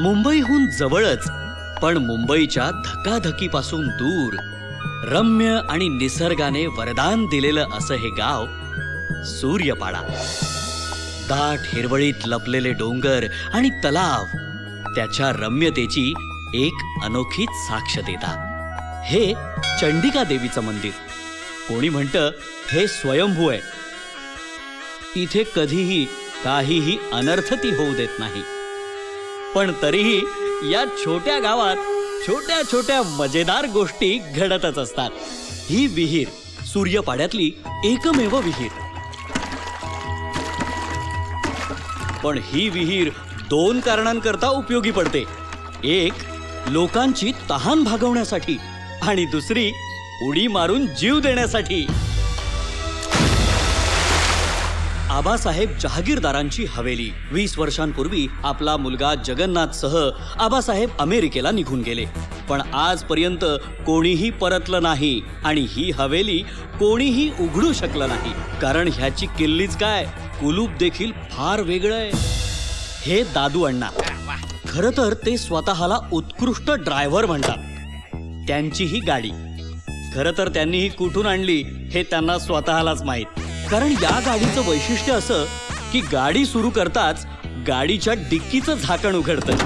मुंबईहून जवळच पण मुंबईच्या धकाधकीपासून दूर रम्य आणि निसर्गाने वरदान दिलेलं असं हे गाव सूर्यपाडा. दाट हिरवळीत लपलेले डोंगर आणि तलाव त्याच्या रम्यतेची एक अनोखीच साक्ष देतात. हे चंडिका देवीचं मंदिर. कोणी म्हणतं हे स्वयंभू आहे. इथे कधीही काहीही अनर्थ ती होऊ देत नाही. पण तरीही या छोट्या गावात छोट्या छोट्या मजेदार गोष्टी घडतच असतात. ही विहीर सूर्यपाड्यातली एकमेव विहीर. पण ही विहीर 2 कारणांकरता उपयोगी पडते. एक लोकांची तहान भागवण्यासाठी आणि दुसरी उडी मारून जीव देण्यासाठी. आबासाहेब जहागीरदारांची हवेली. 20 वर्षांपूर्वी आपला मुलगा जगन्नाथसह आबासाहेब अमेरिकेला निघून गेले. पण आजपर्यंत कोणीही परतलं नाही आणि ही हवेली कोणीही उघडू शकलं नाही. कारण ह्याची किल्लीच काय, कुलूप देखील फार वेगळं आहे. हे दादू अण्णा. खरं तर ते स्वतःला उत्कृष्ट ड्रायव्हर म्हणतात. त्यांची ही गाडी. खरं तर त्यांनी ही कुठून आणली हे त्यांना स्वतःलाच माहीत. कारण या गाडीचं वैशिष्ट्य असं की गाडी सुरू करताच गाडीच्या डिक्कीचं झाकण उघडतं.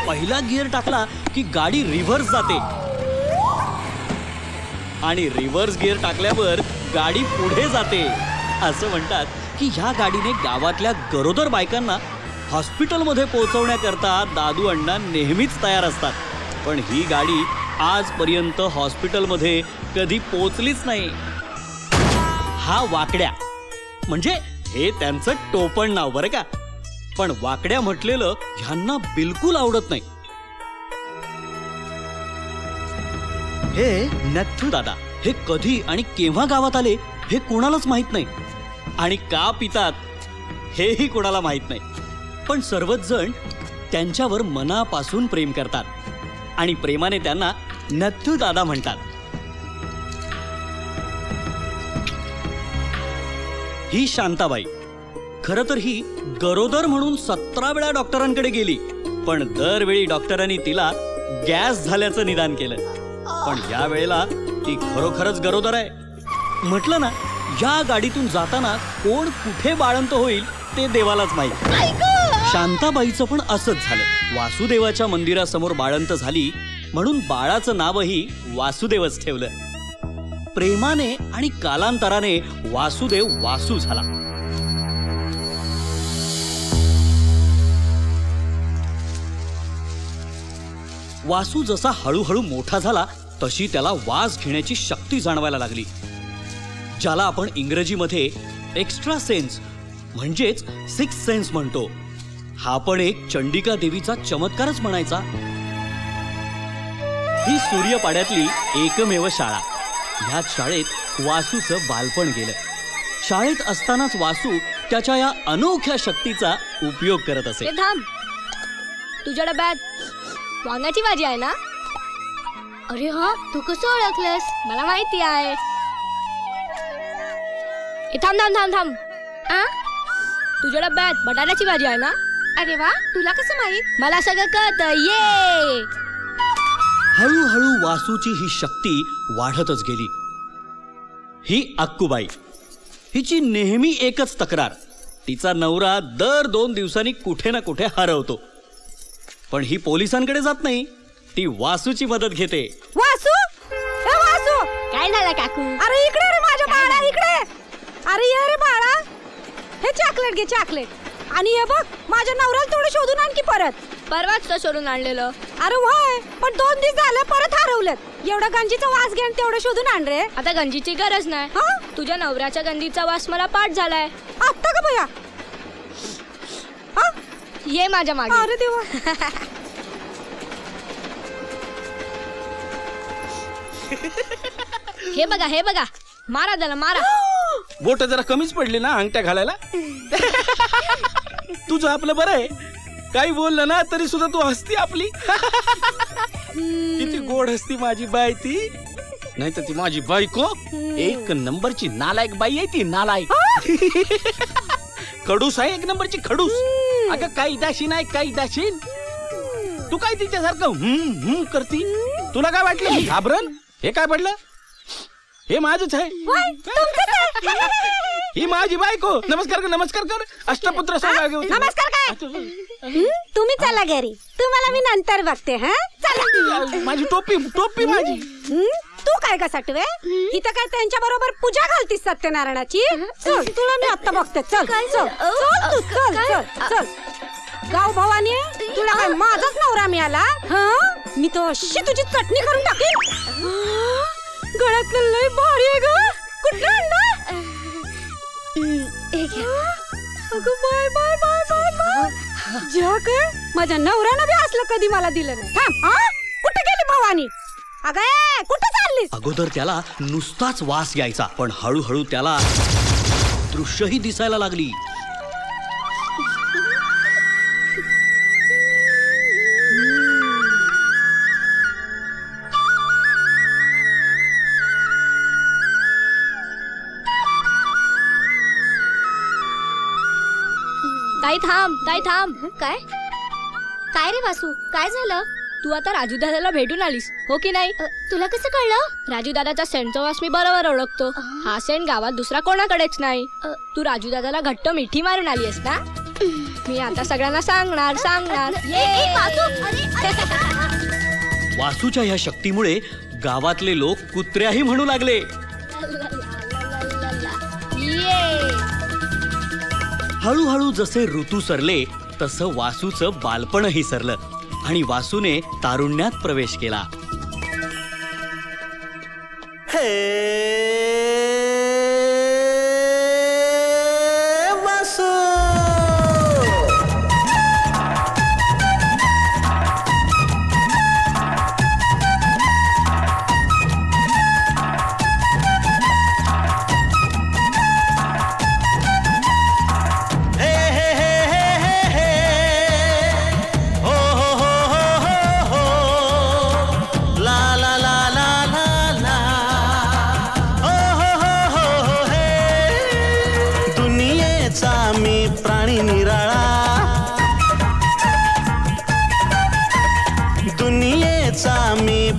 पहिला गिअर टाकला की गाडी रिव्हर्स जाते आणि रिव्हर्स गिअर टाकल्यावर गाडी पुढे जाते. असं म्हणतात की ह्या गाडीने गावातल्या गरोदर बायकांना हॉस्पिटलमध्ये पोहोचवण्याकरता दादू अण्णा नेहमीच तयार असतात. पण ही गाडी आजपर्यंत हॉस्पिटलमध्ये कधी पोहोचलीच नाही. हा वाकड्या म्हणजे हे त्यांचं टोपण नाव बरं का. पण वाकड्या म्हटलेलं ह्यांना बिलकुल आवडत नाही. हे नथू दादा हे कधी आणि केव्हा गावात आले हे कोणालाच माहित नाही. आणि का पितात हेही कोणाला माहित नाही. पण सर्वच जण त्यांच्यावर मनापासून प्रेम करतात आणि प्रेमाने त्यांना नथू दादा म्हणतात. ही शांताबाई. खरं तर ही गरोदर म्हणून 17 वेळा डॉक्टरांकडे गेली. पण दरवेळी डॉक्टरांनी तिला गॅस झाल्याचं निदान केलं. पण या वेळेला ती खरोखरच गरोदर आहे. म्हटलं ना, या गाडीतून जाताना कोण कुठे बाळंत होईल ते देवालाच माहित. शांताबाईचं पण असंच झालं. वासुदेवाच्या मंदिरासमोर बाळंत झाली म्हणून बाळाचं नावही वासुदेवच ठेवलं. प्रेमाने आणि कालांतराने वासुदेव वासू झाला. वासू जसा हळूहळू मोठा झाला तशी त्याला वास घेण्याची शक्ती जाणवायला लागली. ज्याला आपण इंग्रजीमध्ये एक्स्ट्रा सेन्स म्हणजेच 6th सेन्स म्हणतो. हा पण एक चंडिका देवीचा चमत्कारच म्हणायचा. ही सूर्यपाड्यातली एकमेव शाळा. ह्या शाळेत वासूचं बालपण गेलं. शाळेत असतानाच वासू त्याच्या या अनोख्या शक्तीचा उपयोग करत असे. थांब, तुझ्या डब्यात वांग्याची भाजी आहे ना? अरे हा, तू कसं ओळखलंस? मला माहिती आहे. थांब थांब थांब थांब. तुझ्या डब्यात बटाट्याची भाजी आहे ना? अरे वा, तुला कसं माहित? मला सगळं कळतं. ये. हळूहळू वासूची ही शक्ती वाढतच गेली. ही अक्कूबाई. हिची नेहमी एकच तक्रार. तिचा नवरा दर 2 दिवसांनी कुठे ना कुठे हरवतो. पण ही पोलिसांकडे जात नाही. ती वासूची मदत घेते. वासू, वासू, काय झालं काकू? अरे इकडे रे माझ्या बाळा, इकडे. अरे ये रे बाळा, हे चॉकलेट घे, चॉकलेट. आणि हे बघ, माझ्या नवऱ्याला थोडं शोधून आणखी परत. परवाच तर शोधून आणलेलं. अरे व्हाय, पण 2 दिवस झाले परत हरवलेत. एवढा गंजीचा वास घेऊन तेवढं शोधून आण रे. आता गंजीची गरज नाही. तुझ्या नवऱ्याच्या गंजीचा वास मला पाठ झालाय. आता का बया? ये माझ्या मागे. अरे देवा. हे बघा, हे बघा, मारा त्याला, मारा. बोट जरा कमीच पडली ना अंगठ्या घालायला. तुझं आपलं बरं आहे. काही बोललं ना तरी सुद्धा तू हसती आपली. किती गोड हसती माझी बाई ती. नाही तर ती माझी बायको 1 नंबरची नालायक बाई आहे ती. नालायक. खडूस आहे, 1 नंबरची खडूस. अगं काही दाशीन आहे, काही दाशीन. तू काय तिच्यासारखं करती? तुला काय वाटलं मी घाबरन? हे काय पडलं? हे माझच आहे. ही माझी बायको. नमस्कार कर, नमस्कार कर. अष्टपुत्र सौभाग्य होते. नमस्कार काय? तुम्ही चला घरी, तुम्हाला मी नंतर बघते. हा चला. माझी टोपी टोपी माझी. तू काय का सटवे? इथं काय त्यांच्या बरोबर पूजा घालतीस सत्यनारायणाची? चल तुला मी आता बघते. चल चल चल तू चल चल चल. गाव भवानी, तुला काय माझाच नवरा मिळाला? मी तो अशी तुझी चटणी करून टाकेन. गळ्यातलं लय भारी आहे ग. कुठलं आणलं? अगं bye bye bye bye bye. ज्या काय माझ्या नवऱ्यानं बी असलं कधी मला दिलं नाही. थांब. कुठे गेली भवानी? अगं कुठे चाललीस? अगोदर त्याला नुसताच वास यायचा, पण हळूहळू त्याला दृश्यही दिसायला लागली. ताई थांब, ताई थांब. काय काय रे वासू, काय झालं? तू आता राजू दादाला भेटून आलीस हो की नाही? तुला कसं कळलं? राजू दादाचा सेंटचा वास मी बरोबर ओळखतो. हा सेंट गावात दुसरा कोणाकडेच नाही. तू राजू दादाला घट्ट मिठी मारून आली आहेस ना? मी आता सगळ्यांना सांगणार सांगणार. वासूच्या ह्या शक्तीमुळे गावातले लोक कुत्र्याही म्हणू लागले. हळूहळू जसे ऋतू सरले तसं वासूचं बालपणही सरलं आणि वासूने तारुण्यात प्रवेश केला.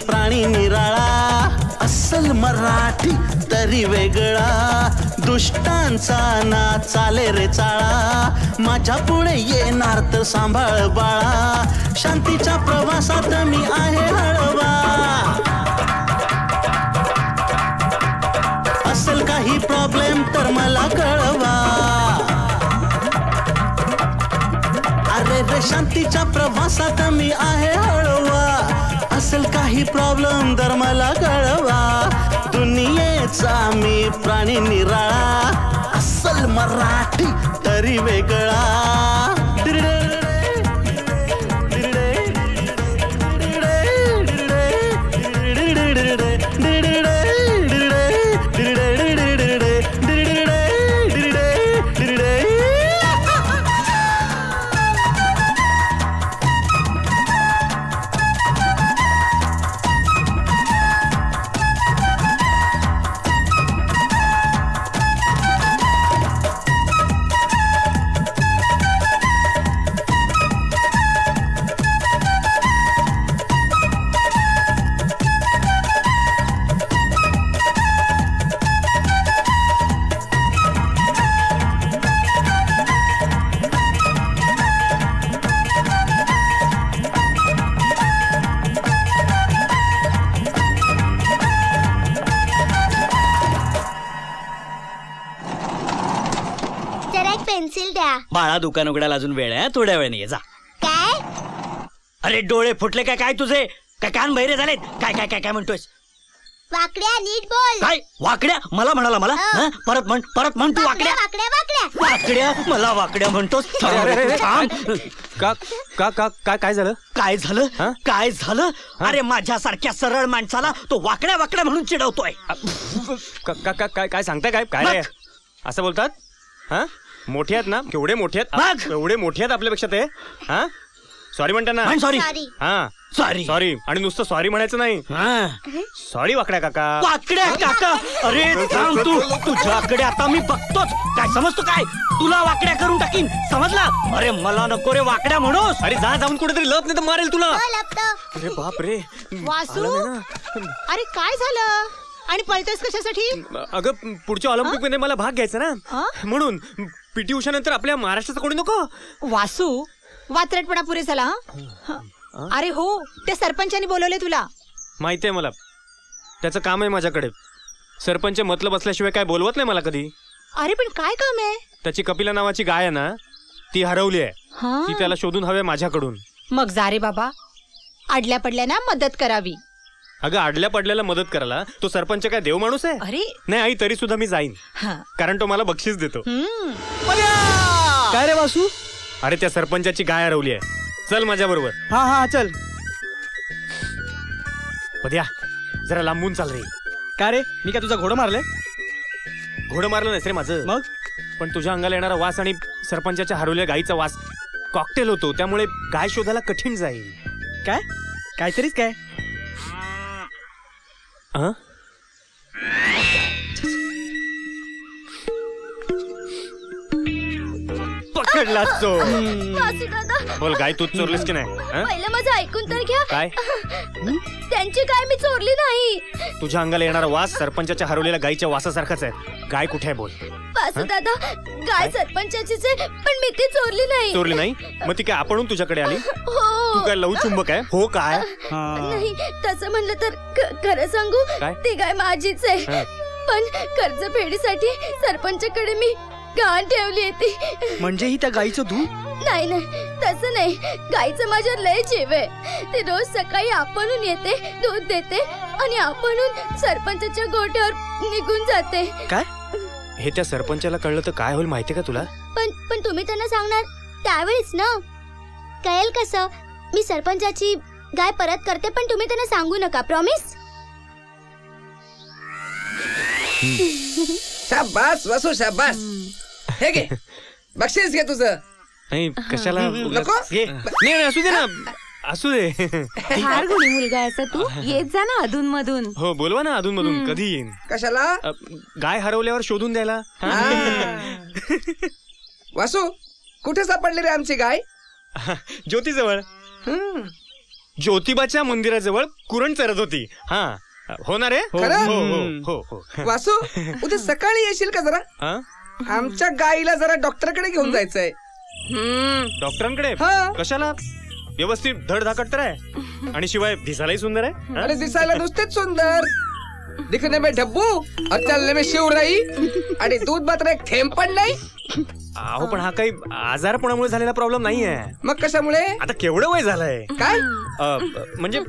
प्राणी निराळा, अस्सल मराठी तरी वेगळा, दुष्टांचा ना चाले रे चाळा, माझ्या पुढे येणार तर सांभाळ बाळा, शांतीच्या प्रवासात मी आहे हळवा, असेल काही प्रॉब्लेम तर मला कळवा, अरे रे शांतीच्या प्रवासात मी आहे हळवा, असेल काही प्रॉब्लेम तर मला कळवा, दुनियेचा मी प्राणी निराळा, अस्सल मराठी तरी वेगळा. बाळा दुकान उघडायला अजून वेळ आहे, थोड्या वेळाने ये जा. काय? अरे डोळे फुटले काय काय तुझे? काय कान बहिरे झालेत? काय काय काय काय म्हणतोयस? वाकड्या नीट बोल. काय वाकड्या? मला म्हणाला मला? परत म्हण तू वाकड्या. वाकड्या वाकड्या वाकड्या मला वाकड्या म्हणतोस? काय झालं? काय झालं? काय झालं? अरे माझ्यासारख्या सरळ माणसाला तो वाकड्या वाकड्या म्हणून चिडवतोय. काय सांगताय? काय काय असं बोलतात? हा मोठे आहेत ना, केवढे मोठे आहेत, एवढे मोठे आहेत आपल्यापेक्षा ते. हा सॉरी म्हणता ना. सॉरी हा सॉरी सॉरी. आणि नुसतं सॉरी म्हणायचं नाही. सॉरी वाकड्या काका. वाकड्या काका. अरे थांब तू, तुझ्याकडे आता मी बघतोच. काय समजतो काय? तुला वाकड्या करून टाकीन, समजला? अरे मला नको रे वाकड्या म्हणूस. अरे जा जाऊन कुठेतरी लप, नाही तर मारेल तुला. अरे बाप रे. वासू अरे काय झालं आणि पळतेस कशासाठी? अगं पुढच्या ऑलिम्पिक मध्ये मला भाग घ्यायचा ना, म्हणून. पीटी उषा नंतर आपल्या महाराष्ट्राचा कोणी नको. वासू वात्रटपणा पुरे झाला हं? अरे हो, त्या सरपंचानी बोलवले तुला. माहितीये मला, त्याचं काम आहे माझ्याकडे. सरपंच मतलब असल्याशिवाय काय बोलवत नाही मला कधी. अरे पण काय काम आहे? त्याची कपिला नावाची गाय आहे ना, ती हरवली आहे. हं? ती त्याला शोधून हवे माझ्याकडून. मग जा रे बाबा, आडल्या पडल्या ना मदत करावी. अगं आडल्या पडल्याला मदत करायला तो सरपंच काय देव माणूस आहे? अरे नाही आई, तरी सुद्धा मी जाईन, हं. कारण तो मला बक्षीस देतो. काय रे वासू? अरे त्या सरपंचाची गाय हरवली आहे. चल माझ्या बरोबर. हा चल. पद्या जरा लांबून चाल रे. काय रे, मी काय तुझा घोडं मारलंय? घोडं मारलं नाही रे माझं. मग पण तुझ्या अंगाला येणारा वास आणि सरपंचाच्या हरवलेल्या गाईचा वास कॉकटेल होतो, त्यामुळे गाय शोधायला कठीण जाईल. काय? काहीतरीच काय? हं? पकडलाच तो. वासू दादा, बोल, गाय तूच चोरलीस की नाही? हं? पहिलं माझं ऐकून तर घ्या. काय? त्यांची काय मी चोरली नाही. तुझ्या अंगाला येणारा वास सरपंचाच्या हरवलेल्या गायीच्या वासासारखाच आहे. गाय कुठे आहे बोल? वासू दादा, गाय सरपंचाचीच आहे, पण मी ती चोरली नाही. चोरली नाही? मग ती काय आपणहून तुझ्याकडे आली? हो. तू काय लव चुंबक आहे? हो काय? नाही, तसं म्हणलं तर खरं सांगू, काय? ती गाय माझीच आहे. हं. पण कर्ज फेडीसाठी सरपंचाकडे मी गहाण ठेवली होती. म्हणजे ही त्या गाईचं दूध? नाही नाही, तसं नाही. गाईचं माझ्या लय जीव आहे. ती रोज सकाळी आपणहून येते, दूध देते आणि आपणहून सरपंचाच्या गोठ्यावर निघून जाते. काय? हे त्या सरपंचाला कळलं तर काय होईल माहितीये का तुला? पण तुम्ही त्यांना सांगणार त्यावेळेस ना. कळेल कसं? मी सरपंचाची गाय परत करते, पण तुम्ही त्यांना सांगू नका. प्रॉमिस? शाबास वासू, शाबास. हे घे बक्षीस, घे तुझं. नाही कशाला? नको? घे. नाही नाही, असू दे ना, असू दे. फार गुणी मुलगा आहे तू. येत जा ना अधून मधून. हो बोलवा ना अधून मधून, कधी येईन. कशाला? गाय हरवल्यावर शोधून द्यायला. वासू, कुठे सापडली रे आमची गाय? ज्योतीजवळ, ज्योतिबाच्या मंदिराजवळ कुरण चरत होती. हा हो ना रे? हो खरं? हो हो हो. वासू, उद्या सकाळी येशील का जरा? हा? आमच्या गाईला जरा डॉक्टरकडे घेऊन जायचंय. डॉक्टरकडे? हा. कशाला? व्यवस्थित धडधाकट तर आहे आणि शिवाय दिसायलाही सुंदर आहे. अरे दिसायला नुसतेच सुंदर, दिखने में डब्बू और चलने में शिवराई, आणि दूध मात्र एक थेंब पण नाही. अहो पण हा काही आजारपणामुळे झालेला प्रॉब्लेम नाहीये. मग कशामुळे? आता केवढं वय झालंय. काय? म्हणजे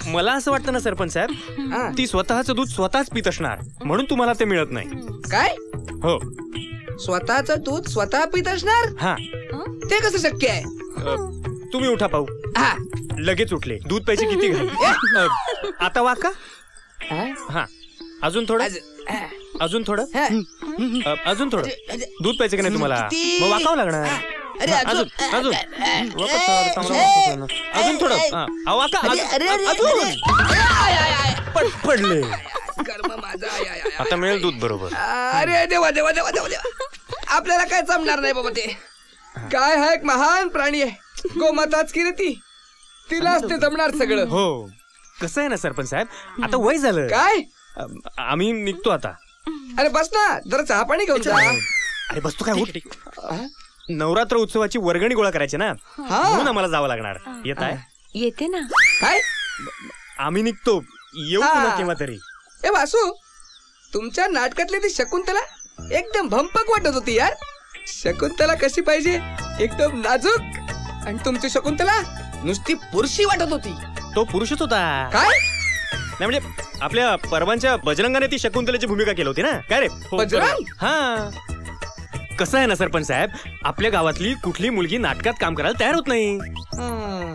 मला असं वाटतं ना सरपंच साहेब, हा. ती स्वतःचं दूध स्वतःच पित असणार, म्हणून तुम्हाला ते मिळत नाही. काय? हो. स्वतःचं दूध स्वतः पित असणार? हा. ते कसं शक्य आहे? तुम्ही उठा पाहू. हा. लगेच उठले. दूध प्यायची किती घाई. आता वाका. हा. अजून थोडं, अजून थोडं, अजून थोडं. दूध प्यायचं की नाही तुम्हाला? मग वाकावं लागणार. अजून अजून अजून थोडं. वाका. पडले. कर्म माझा. आता मिळेल दूध बरोबर. अरे देवा देवा देवा देवा देवा, आपल्याला काय जमणार नाही बाबा. ते काय हा एक महान प्राणी आहे, गोमाताच की रे ती, तिलाच ते जमणार सगळं. हो. कसं आहे ना सरपंच साहेब, आता वय झालं. काय? आम्ही निघतो आता. अरे बस ना, जरा चहा पाणी घेऊन जा. अरे बस तू काय उठ. नवरात्र उत्सवाची वर्गणी गोळा करायची ना, म्हणून आम्हाला जावं लागणार. येत आहे? येते ना. काय? आम्ही निघतो, येऊ हा. पुन्हा केव्हा तरी. ए वासू, तुमच्या नाटकातली ती शकुंतला एकदम भंपक वाटत होती यार. शकुंतला कशी पाहिजे? एकदम नाजूक. आणि तुमची शकुंतला नुसती पुरुषी वाटत होती. तो पुरुषच होता. काय? नाही म्हणजे आपल्या परवांच्या बजरंगाने ती शकुंतलेची भूमिका केली होती ना. काय रे? बजरंग? हा. कसं आहे ना सरपंच साहेब, आपल्या गावातली कुठली मुलगी नाटकात काम करायला तयार होत नाही.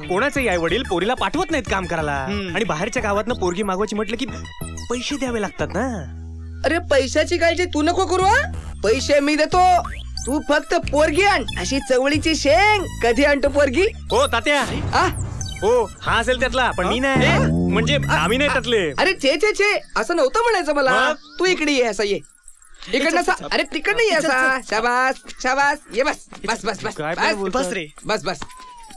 कोणाचे आई वडील पोरीला पाठवत नाहीत काम करायला. आणि बाहेरच्या गावातनं पोरगी मागवायची म्हटलं की पैसे द्यावे लागतात ना. अरे पैशाची काळजी तू नको करू. पैसे मी देतो. तू फक्त पोरगी आण, अशी चवळीची शेंग कधी आणतो पोरगी? हो तात्या, आ? हो हा असेल त्यातला, पण मी नाही, म्हणजे आम्ही नाही त्यातले. अरे छे असं नव्हतं म्हणायचं मला. मग? तू इकडे ये, असा ये. इकडनं असा, अरे तिकडनं ये असा. शाबास शाबास, ये बस बस बस बस काय पण बोलतोय? बस रे. बस बस.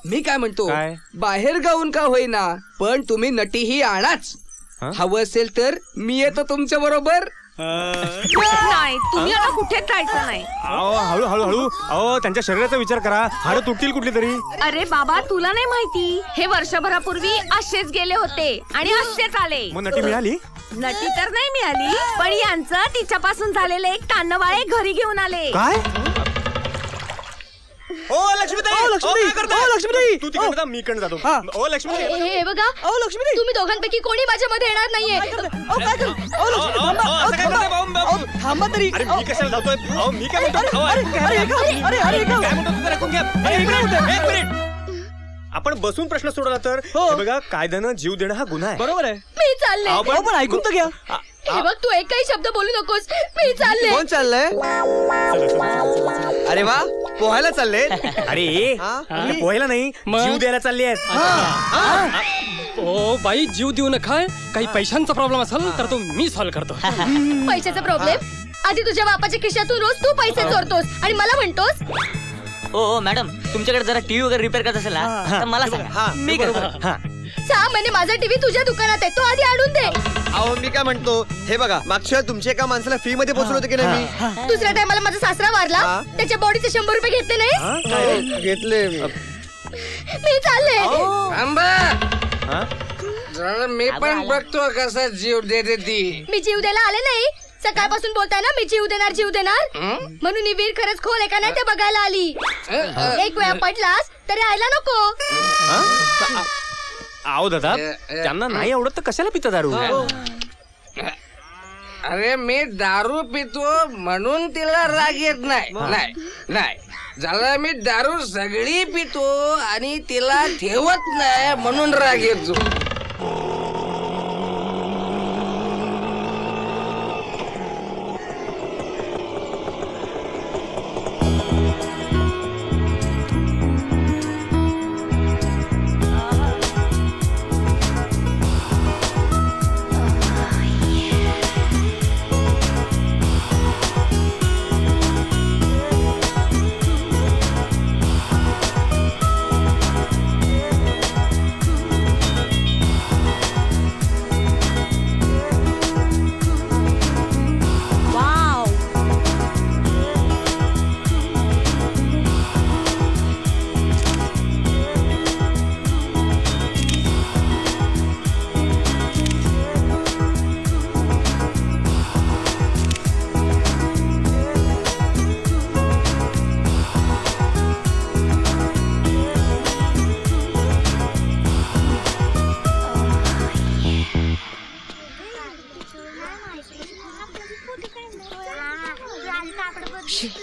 मी काय म्हणतो, काय? बाहेर गाऊन का होईना पण तुम्ही नटीही आणाच. हा? हवं असेल तर मी येतो तुमच्या बरोबर. नाही तुम्ही आता कुठेच जायचं नाही. अहो हळू हळू हळू, अहो त्यांच्या शरीराचा विचार करा, हाडं तुटतील कुठली तरी. अरे बाबा तुला नाही माहिती, हे वर्षभरापूर्वी असेच गेले होते आणि असेच आले. मग नटी मिळाली? नटी तर नाही मिळाली, पण यांचं तिच्यापासून झालेलं एक तान्नवाळे घरी घेऊन आले. काय? ओ लक्ष्मीताई, तू तिकडे जा, मी इकडे जातो. ओ लक्ष्मी, हे बघा तुम्ही दोघांपैकी कोणी माझ्या मध्ये येणार नाहीये. थांबा तरी. अरे मी कशाला जातोय? अहो मी काय म्हणतो? काय म्हणतो तुझं ऐकून घ्या. एक मिनिट. आपण बसून प्रश्न सोडवला तर हे बघा, कायद्यानं जीव देणं हा गुन्हा आहे. बरोबर आहे. मी चालले. अहो, पण ऐकून तर घ्या. हे बघ तू एकही शब्द बोलू नकोस. मी चालले. कोण चाललंय? अरे वा, पोहायला चालले. अरे ते पोहायला नाही, जीव द्यायला चालली आहेत. ओ बाई, जीव देऊ नका. काही पैशांचा प्रॉब्लेम असेल तर तो मी सॉल्व्ह करतो. पैशाचा प्रॉब्लेम? आधी तुझ्या बापाच्या खिशातून रोज तू पैसे चोरतोस आणि मला म्हणतोस. ओ मॅडम, तुमच्याकडे जरा टीव्ही वगैरे रिपेअर करत असेल ना, तर मला सांगा, मी करतो. 6 महिने माझा टीव्ही तुझ्या दुकानात आहे, तो आधी आणून दे. अहो मी काय म्हणतो, हे बघा मागच्या तुमच्या एका माणसाला फ्री मध्ये पोहोचलो होते की नाही मी. दुसऱ्या टायमाला माझा सासरा वारला, त्याच्या बॉडीचे 100 रुपये घेतले नाही. घेतले. मी चालले. थांबा जरा, मी पण बघतो कसा जीव देते ती. मी जीव द्यायला आले नाही. सकाळपासून बोलताय ना मी जीव देणार म्हणून ही वीर खरंच खोल आहे का नाही ते बघायला आली. एक वेळा पडलास तरी आयला नको. आहो दादा, त्यांना नाही आवडत तर कशाला पिता दारू? अरे मी दारू पितो म्हणून तिला राग येत नाही. नाही नाही झालं, मी दारू सगळी पितो आणि तिला ठेवत नाही म्हणून राग येतो.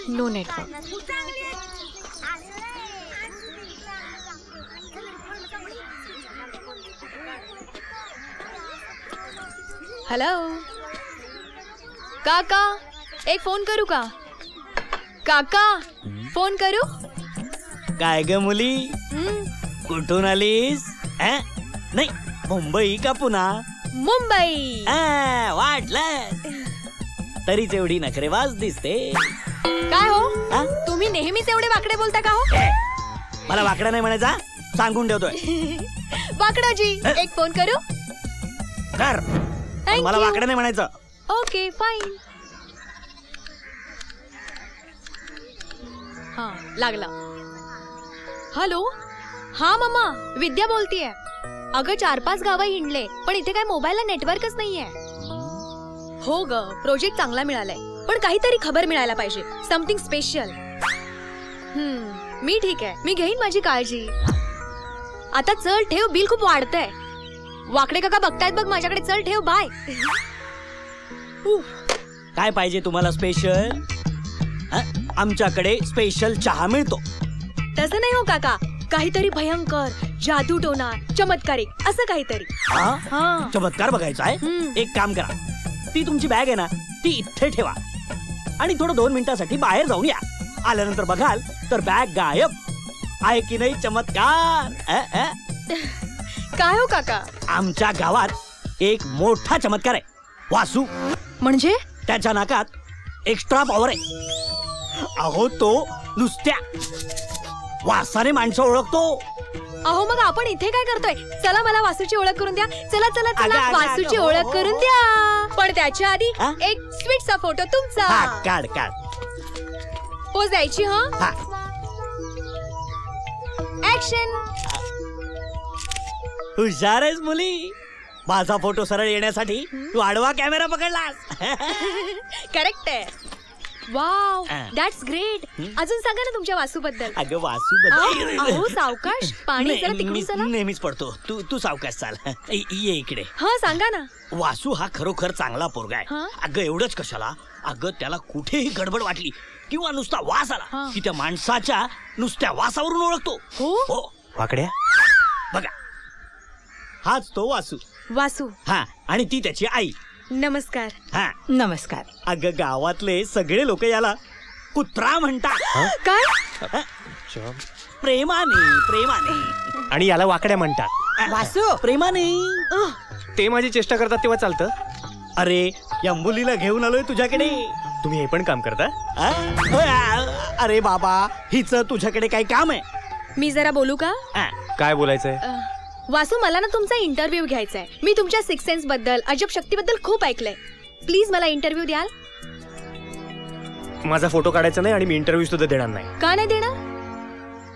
No network. हॅलो काका, एक फोन करू का? काका फोन करू? काय ग मुली, कुठून आलीस? नाही, मुंबई का पुन्हा? मुंबई. वाटलं तरीच एवढी नखरेबाज दिसते. काय हो, तुम्ही नेहमीच एवढे वाकडे बोलता का हो? मला वाकडा नाही म्हणायचा, सांगून ठेवतोय. वाकडाजी, एक फोन करू? कर. मला वाकडा नाही म्हणायचं. Okay fine. हा लागला. हॅलो, हा मम्मा, विद्या बोलतीये. अगं 4-5 गावं हिंडले, पण इथे काय मोबाईलला नेटवर्कच नाहीये. हो ग, प्रोजेक्ट चांगला मिळालाय, पण काहीतरी खबर मिळायला पाहिजे, समथिंग स्पेशल. मी ठीक आहे, मी घेईन माझी काळजी. आता चल ठेव, बिल खूप वाढतंय. वाकडे काका बघतायत बघ माझ्याकडे, चल ठेव, बाय. काय पाहिजे तुम्हाला स्पेशल? आमच्याकडे स्पेशल चहा मिळतो. तसं नाही हो काका, काहीतरी भयंकर, जादूटोना, चमत्कारिक असं काहीतरी. चमत्कार बघायचा आहे? एक काम करा, ती तुमची बॅग आहे ना, ती इथे ठेवा आणि थोडं 2 मिनिटासाठी बाहेर जाऊन या. आल्यानंतर बघाल तर बॅग गायब. आहे की नाही चमत्कार? काय हो काका? आमच्या गावात एक मोठा चमत्कार आहे. वासू म्हणजे त्याच्या नाकात एक्स्ट्रा पॉवर आहे. अहो तो नुसत्या वासाने माणसं ओळखतो. अहो मग आपण इथे काय करतोय? चला मला वासूची ओळख करून द्या. चला चला चला अगं, वासूची अगं, ओळख हो. करून द्या. पण त्याच्या आधी हा? एक स्वीटचा फोटो तुमचा. हा काढ काढ. पोज द्यायची. हा ऍक्शन. हुशार आहेस मुली. माझा फोटो सरळ येण्यासाठी तू आडवा कॅमेरा पकडलास. करेक्ट आहे. वाव हा. That's great. अजून सांगा ना तुमच्या वासूबद्दल. अगं वासू अहो सावकाश. पाणी जरा तिकडून चला. नेहमीच पडतो. तू सावकाश चाल. ये इकडे. हा सांगा ना. वासू हा खरोखर चांगला पोरगा आहे. हा? अगं एवढंच कशाला, अगं त्याला कुठेही गडबड वाटली किंवा नुसता वास आला हा. की त्या माणसाच्या नुसत्या वासावरून ओळखतो. हो वाकड्या बघा हाच तो वासू. वासू. हा आणि ती त्याची आई. नमस्कार. हा नमस्कार. अगं गावातले सगळे लोक याला कुत्रा म्हणतात. काय? प्रेमाने. आणि याला वाकड्या म्हणतात. वासू प्रेमाने. ते माझी चेष्टा करतात तेव्हा चालतं. अरे या मुलीला घेऊन आलोय तुझ्याकडे. तुम्ही हे पण काम करता? अरे बाबा हिच तुझ्याकडे काही काम आहे? मी जरा बोलू का? काय बोलायचंय? वासू मला ना तुमचा इंटरव्ह्यू घ्यायचा आहे. मी तुमच्या सिक्स सेन्स बद्दल, अजब शक्तीबद्दल खूप ऐकलंय. प्लीज मला इंटरव्ह्यू द्याल? माझा फोटो काढायचा नाही आणि मी इंटरव्ह्यू सुद्धा देणार नाही. का नाही देणार?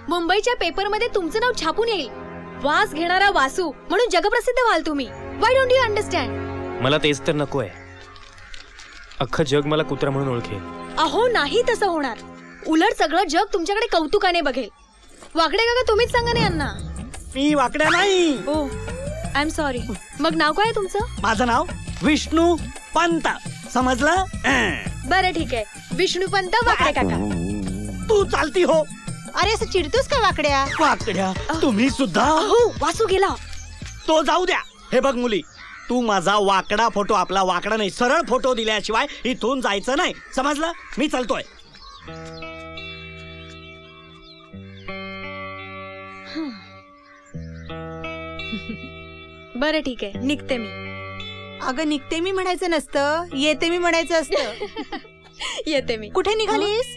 मुंबईच्या पेपरमध्ये तुमचं नाव छापून येईल. वास घेणारा वासू म्हणून जगप्रसिद्ध व्हाल तुम्ही. व्हाय डोंट यू अंडरस्टँड? मला तेच तर नकोय. अख्खं जग मला कुत्रा म्हणून ओळखेल. अहो नाही तसं होणार. उलट सगळं जग तुमच्याकडे कौतुकाने बघेल. वाकडे काका तुम्हीच सांगा ना यांना. मी वाकड्या नाही. ओ आय एम सॉरी. मग नाव काय तुमचं? माझं नाव विष्णू पंत. समजलं? बरं ठीक आहे. विष्णूपंत वाकडे काका. तू चालती हो. अरे असं चिडतोस का वाकड्या? वाकड्या तुम्ही सुद्धा. हो वासू गेला. तो जाऊ द्या. हे बघ मुली, तू माझा वाकडा फोटो, आपला वाकडा नाही सरळ फोटो दिल्याशिवाय इथून जायचं नाही. समजलं? मी चालतोय. बरं ठीक आहे निघते मी. अगं निघते मी म्हणायचं नसतं, येते मी म्हणायचं असतं. येते मी. कुठे निघालीस?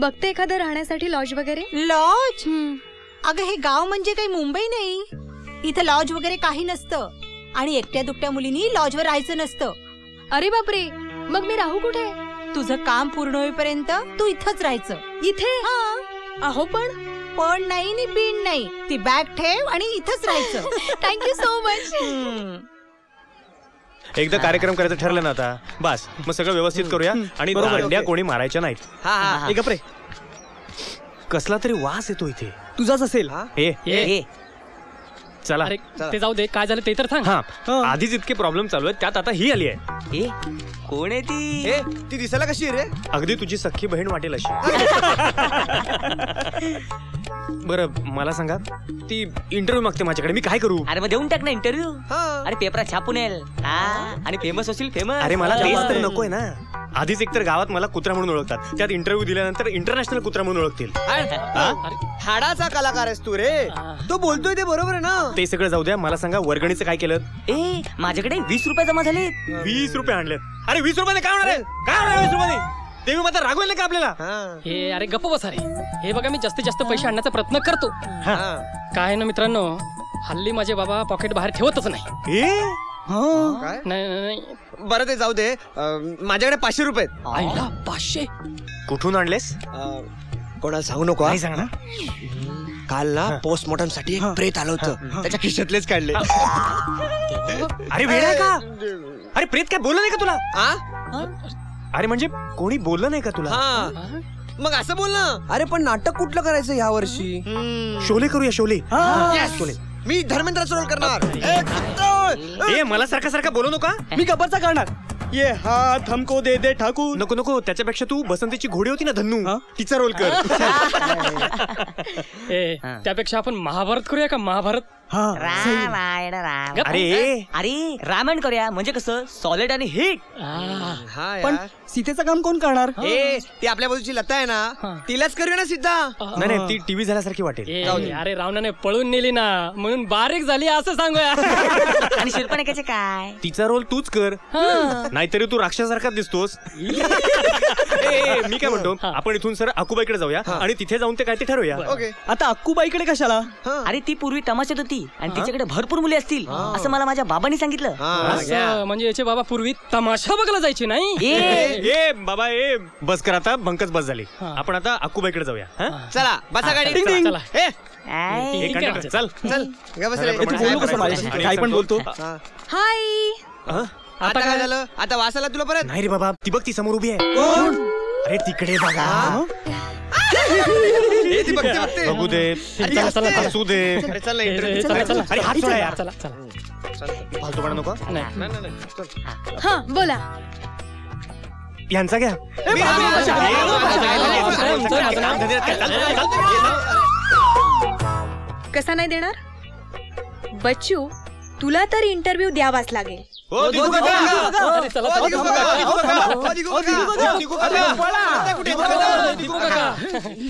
बघते एखादं राहण्यासाठी लॉज वगैरे. लॉज? अगं हे गाव म्हणजे काही मुंबई नाही. इथं लॉज वगैरे काही नसतं आणि एकट्या दुकट्या मुलींनी लॉजवर राहायचं नसतं. अरे बापरे, मग मी राहू कुठे? तुझं काम पूर्ण होईपर्यंत तू इथंच राहायचं. इथे? अहो पण नाही नि बिन नाही. ती बॅग ठेव आणि इथंच राहायचं. Thank you so much. एकदा कार्यक्रम करायचं ठरलं ना आता बस. मग सगळं व्यवस्थित करूया आणि दांड्या कोणी मारायच्या नाहीत. गप्रे. कसला तरी वास येतो इथे. तुझाच असेल. चला. अरे ते जाऊ दे. काय झालं ते तर सांग. हा आधीच इतके प्रॉब्लेम चालू आहेत त्यात आता ही आली आहे. कोण आहे ती? ती दिसायला कशी आहे रे? अगदी तुझी सख्खी बहीण वाटेल अशी. बरं मला सांगा, ती इंटरव्ह्यू मागते माझ्याकडे, मी काय करू? अरे मग देऊन टाक ना इंटरव्ह्यू. अरे पेपरात छापून येईल आणि फेमस होशील. फेमस. अरे मला तेच तर नकोय ना. आधीच एकतर गावात मला कुत्रा म्हणून ओळखतात, त्यात इंटरव्ह्यू दिल्यानंतर इंटरनॅशनल कुत्रा म्हणून ओळखतील. हाडाचा कलाकार आहेस तू रे. तो बोलतोय ते बरोबर आहे ना. ते सगळं जाऊ द्या. मला सांगा वर्गणीचं काय केलं? माझ्याकडे 20 रुपये जमा झाले. 20 रुपये आणलेत. अरे 20 रुपयाने काय होणार आहे? काय होणार 20 रुपयाने? देवी माता रागवेल नाही का आपल्याला? हे अरे गप्प बसा रे. हे बघा मी जास्तीत जास्त पैसे आणण्याचा प्रयत्न करतो. काय ना मित्रांनो, हल्ली माझे बाबा पॉकेट बाहेर ठेवतच नाही. नाही. बरं ते जाऊ दे. माझ्याकडे 500 रुपये. आईला 500? कुठून आणलेस? कोणाला सांगू नको. नाही सांग ना. काल ना पोस्टमॉर्टम साठी एक प्रेत आलं होतं. त्याच्या खिशातलेच काढले. अरे वेड आहे का? अरे प्रेत काय बोललं नाही का तुला? अरे म्हणजे कोणी बोललं नाही का तुला? मग असं बोल ना. अरे पण नाटक कुठलं करायचं ह्या वर्षी? शोले करूया. शोले. शोले. मी धर्मेंद्राचा रोल करणार. मला सारखा सारखा बोलू नका. मी गब्बरचा करणार. ये हात हमको दे दे ठाकूर. नको नको. त्याच्यापेक्षा तू बसंतीची घोडी होती ना धन्नू, तिचा रोल कर. त्यापेक्षा आपण महाभारत करूया का? महाभारत. रामायण राम. अरे अरे रामायण करूया म्हणजे कसं सॉलिड आणि हिट. पण सीतेचं काम कोण करणार? ती आपल्या बाजूची लता आहे ना, तिलाच करूया ना सीता. नाही ती टीव्ही झाल्यासारखी वाटेल. अरे रावणाने पळून नेली ना म्हणून बारीक झाली असं सांगूया. आणि शिरपणकाचे काय? तिचा रोल तूच कर, नाहीतरी तू राक्षसारखा दिसतोस. मी काय म्हणतो, आपण इथून सर अक्कूबाईकडे जाऊया आणि तिथे जाऊन ते काय ते ठरवूया. आता अक्कूबाईकडे कशाला? अरे ती पूर्वी तमाशात होती आणि तिच्याकडे भरपूर मुली असतील असं मला माझ्या बाबांनी सांगितलं. असं म्हणजे याचे बाबा पूर्वी तमाशा बघायला जायची नाही. ए बाबा ए बस कर आता, बंकच बस झाली. आपण आता अक्कूबाईकडे जाऊया. चला बसा गाडी. चला. चल चल बोलू कसं माझ्याशी? काय पण बोलतो. हाय. आता काय झालं? आता वासाला तुला परत? नाही रे बाबा, ती बघ ती समोर उभी आहे. कोण? अरे तिकडे बघा. बघू दे, हसू दे. अरे हात सोडा यार. फालतूपणा नको. हा बोला. यांचा घ्या. कसा नाही देणार? बच्चू, तुला तर इंटरव्ह्यू द्यावाच लागेल.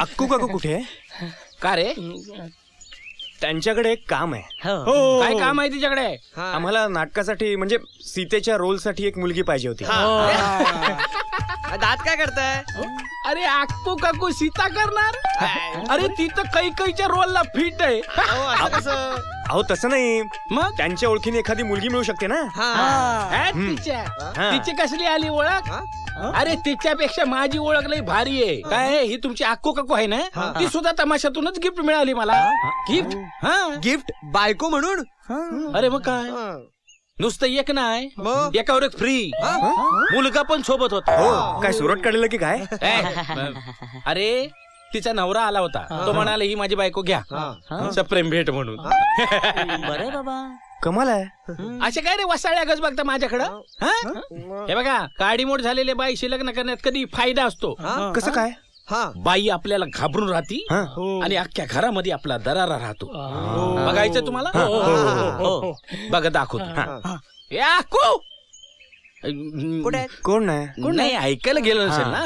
अक्कू काकू कुठे आहे? का रे? त्यांच्याकडे एक काम आहे. काय काम आहे तिच्याकडे? आम्हाला नाटकासाठी म्हणजे सीतेच्या रोल साठी एक मुलगी पाहिजे होती. दात काय करताय? अरे अक्कू काकू सीता करणार? अरे ती तर कैकईच्या रोलला फिट आहे. अहो तसं नाही, मग त्यांच्या ओळखीने एखादी मुलगी मिळू शकते ना. तिची कसली आली ओळख? अरे तिच्यापेक्षा माझी ओळख लई भारी आहे. काय ही तुमची अक्कू काकू आहे ना, ती सुद्धा तमाशातूनच गिफ्ट मिळाली मला. गिफ्ट? गिफ्ट बायको म्हणून? अरे मग काय, नुसतं एक नाही, एकावर एक फ्री. मुलगा पण सोबत होता. काय सुरत काढलेलं की काय? अरे तिचा नवरा आला होता, तो म्हणाला ही माझी बायको घ्या, सप्रेम भेट म्हणून. बरं बाबा, कमाल आहे. असे काय रे वसाळ्या गज बघता माझ्याकडं? हे बघा, काडीमोड झालेल्या बाईशी लग्न करण्यात कधी फायदा असतो. कसं काय? बाई आपल्याला घाबरून राहती आणि अख्ख्या घरामध्ये आपला दरारा राहतो. बघायचं तुम्हाला? बघा दाखवतो. कोण नाही? कोण नाही, ऐकायला गेलं नसेल ना.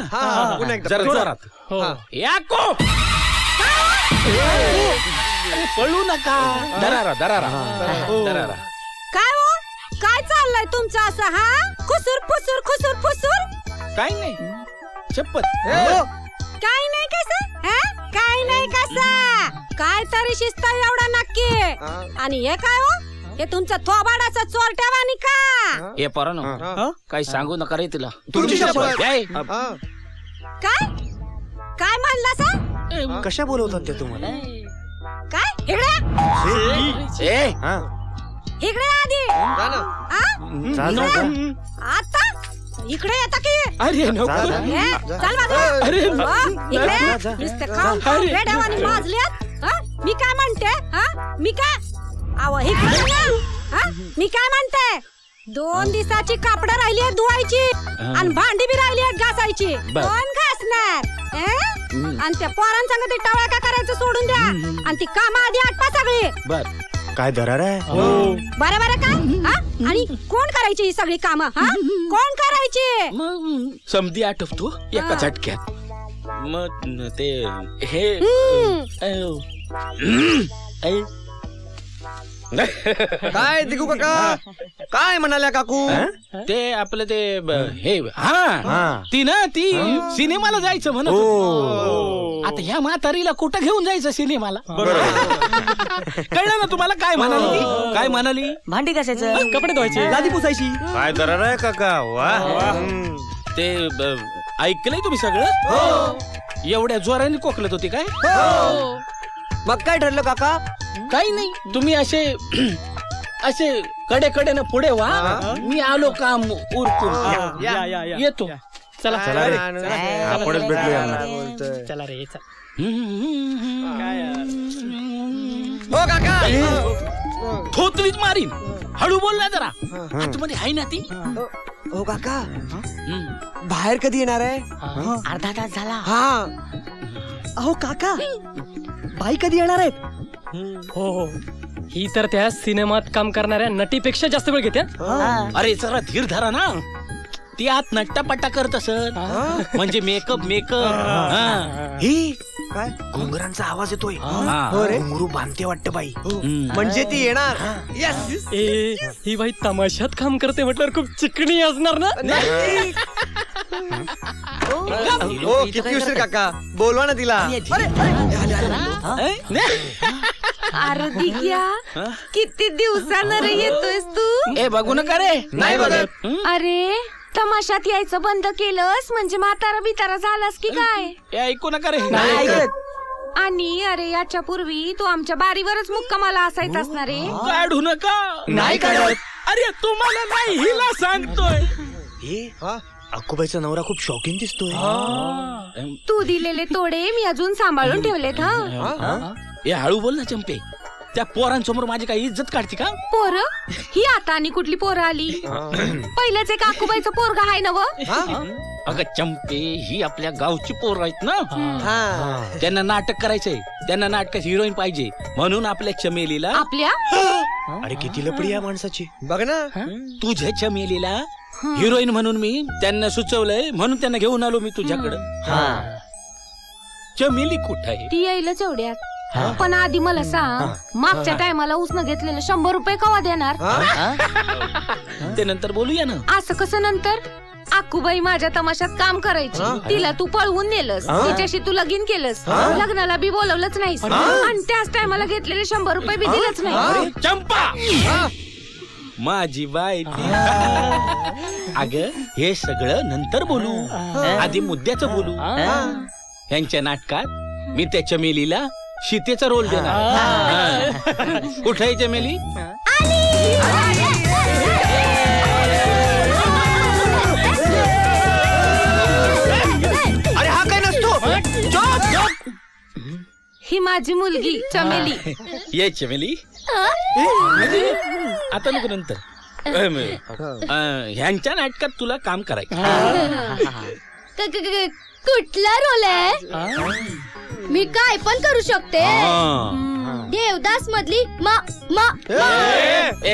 जरा जोरात. पळू नका. दरारा दरारा दरारा. काय हो, काय चाललंय तुमचं असं? हा, खुसूर फुसूर खुसूर फुसूर. काय नाही, शपथ. काय नाही कसं? काय नाही कसं? काय तरी शिस्त एवढा नक्की. आणि हे काय हो, हे तुमचं थोबाडाचं चोरट्यावानी का? हे पोरांनो, काही सांगू नका रे तिला. तुमची शपथ. काय काय म्हणला सा? कशा बोलवतात ते तुम्हाला? काय इकडे आधी आता इकडे येता की? अरे चल बाजू माजल्यात. मी काय म्हणते? मी काय मी काय म्हणते, 2 दिवसाची कापड राहिली आहेत धुवायची आणि भांडी बी राहिली आहेत घासायची. कोण घासणार? आणि त्या पोरांसंग ते टवळ्या का करायचं सोडून द्या आणि ती कामं आधी आटपा सगळी. बर, काय दरार आहे? बरं बरं का? आणि कोण करायची ही सगळी कामं? कोण करायची? समधी आठवतो एका झटक्यात. मग ते हे काय दिगू काका, काय म्हणाल्या काकू? ते आपलं ते हे ती ना, ती सिनेमाला जायचं म्हणत. आता ह्या म्हातारीला कुठं घेऊन जायचं सिनेमाला? कळलं ना तुम्हाला काय म्हणाली? काय म्हणाली? भांडी घासायचं, कपडे धुवायचे, गादी पुसायची. काय दरार आहे काका? वा. ते ऐकलंय तुम्ही सगळं? एवढ्या जोराने कोकलत होती काय? मग काय ठरलं काका? काही नाही, तुम्ही असे असे कडेकडेनं पुढे वा, मी आलो काम उरकून. येतो. चला चला रे, आपणच भेटलो यांना. चला रे. हो काका, थोतरीत मारीन. हळू बोल ना जरा, आतमध्ये आहे ना ती. हो काका, बाहेर कधी येणार आहे? अर्धा तास झाला. अहो काका, बाई कधी येणार आहेत? हो, ही तर त्या सिनेमात काम करणाऱ्या नटीपेक्षा जास्त वेळ घेते. अरे जरा धीर धरा ना, ती आत नट्टापट्टा करत असत, म्हणजे मेकअप ही काय घुंगरांचा आवाज येतोय. घुंगरू बांधते वाटतं बाई. म्हणजे ती येणार. ही बाई तमाशात काम करते म्हटल्यावर खूप चिकणी असणार ना. हो किती उशीर काका, बोलवा ना तिला. अरे दिग्या, किती दिवसानं रे येतोयस तू? ए बघू नका रे. नाही बघत. अरे तमाशात यायचं बंद केलंस म्हणजे म्हातारा बितारा झालास की काय? ऐकू नका रे. आणि अरे याच्या पूर्वी तू आमच्या बारीवरच मुक्कामाला असायचा असणार रे. काढू नका. नाही काढत. अरे तुम्हाला नाही, हिला सांगतोय. अक्कूबाईचा नवरा खूप शौकीन दिसतोय. तू दिलेले तोडे मी अजून सांभाळून ठेवलेत. हा हे हळू बोल ना चंपे, त्या पोरांसमोर माझी काही इज्जत काढते का? पोर ही आता आणि कुठली पोरं आली? पहिलेच एक आकुबाईचं पोरगा आहे नव. अगं चंपे, ही आपल्या गावची पोर आहेत ना, त्यांना नाटक करायचंय, त्यांना नाटकात हिरोईन पाहिजे, म्हणून आपल्या चमेलीला. आपल्या अरे किती लपडी या माणसाची. बघ ना, तुझ्या चमेलीला हिरोईन म्हणून मी त्यांना सुचवलंय, म्हणून त्यांना घेऊन आलो मी तुझ्याकडं. चमेली कुठं आहे? ती येईलच एवढ्यात. पण आधी मला सांग, मागच्या टायमाला उसनं घेतलेलं 100 रुपये कवा देणार? ते नंतर बोलूया ना. असं कसं नंतर? आकुबाई माझ्या तमाशात काम करायची, तिला तू पळवून नेलंस, तिच्याशी तू लगीन केलंस, लग्नाला बी बोलवलंच नाहीस, आणि त्याच टायमाला घेतलेले 100 रुपये बी दिलंच नाही. चंपा माझी बाई. अगं हे सगळं नंतर बोलू, आधी मुद्द्याचं बोलू. यांच्या नाटकात मी त्या चमेलीला सीतेचा रोल देणार. कुठे आहे चमेली? अरे हा काय नसतो. ही माझी मुलगी चमेली. ये चमेली. आता नको, नंतर. ह्यांच्या नाटकात तुला काम करायचं. कुठला रोल आहे? मी काय पण करू शकते. देवदास मधली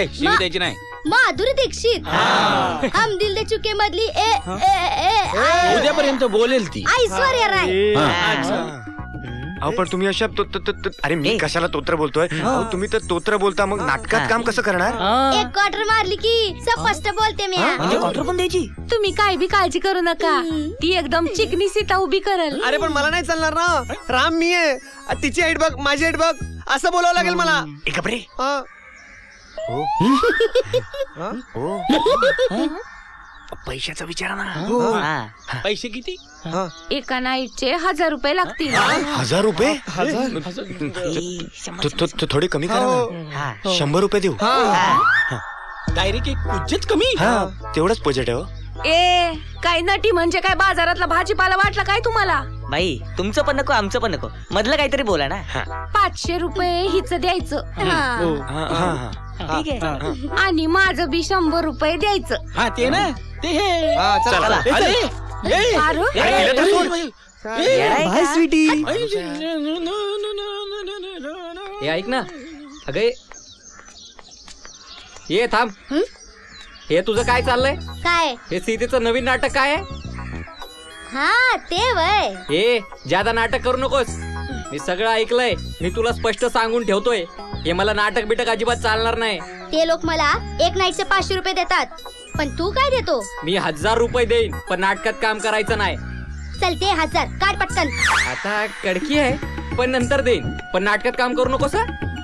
शिवी द्यायची नाही. माधुरी दीक्षित. हम दिल दे चुके मधली उद्यापर्यंत बोलेल ती. ऐश्वर्या राय. अहो पण तुम्ही अशा अरे मी कशाला तोत्र बोलतोय? तुम्ही तर तोत्र बोलता, मग नाटकात काम कसं करणार? एक क्वार्टर मारली की स्पष्ट बोलते मी. क्वार्टर पण द्यायची? तुम्ही काय बी काळजी करू नका, ती एकदम चिकनी सीता उभी करल. अरे पण मला नाही चालणार ना, राम मी आहे, तिची हाईट बघ, माझी हाईट बघ, असं बोलावं लागेल मला. एक रे. पैशाचा विचार ना. पैसे किती? एका नाईटचे 1000 रुपये लागतील. 1000 रुपये? थोडे कमी करा. 100 रुपये देऊ. डायरेक्ट एक पूजेच कमी. तेवढंच बजेट आहे. ए काय नटी म्हणजे काय, बाजारातला भाजीपाला वाटला काय तुम्हाला? बाई तुमचं पण नको, आमचं पण नको, मधलं काहीतरी बोला ना. 500 रुपये हिच द्यायचं. ठीक आहे. आणि माझं बी 100 रुपये द्यायचं. हा ते ना, ते हे. बाय स्वीटी. हे ऐक ना, अगे ये थांब. हे तुझं काय चाललंय? काय? हे सीतेचं नवीन नाटक काय आहे? हा ते वय. हे ज्यादा नाटक करू नकोस, मी सगळं ऐकलंय. मी तुला स्पष्ट सांगून ठेवतोय, हे मला नाटक बिटक अजिबात चालणार नाही. ते लोक मला एक नाईटचे 500 रुपये देतात, पण तू काय देतो? मी 1000 रुपये देईन, पण नाटकात काम करायचं नाही. चल ते 1000 काढ पटकन. आता कडकी आहे, पण नंतर देईन, पण नाटकात काम करू नकोस.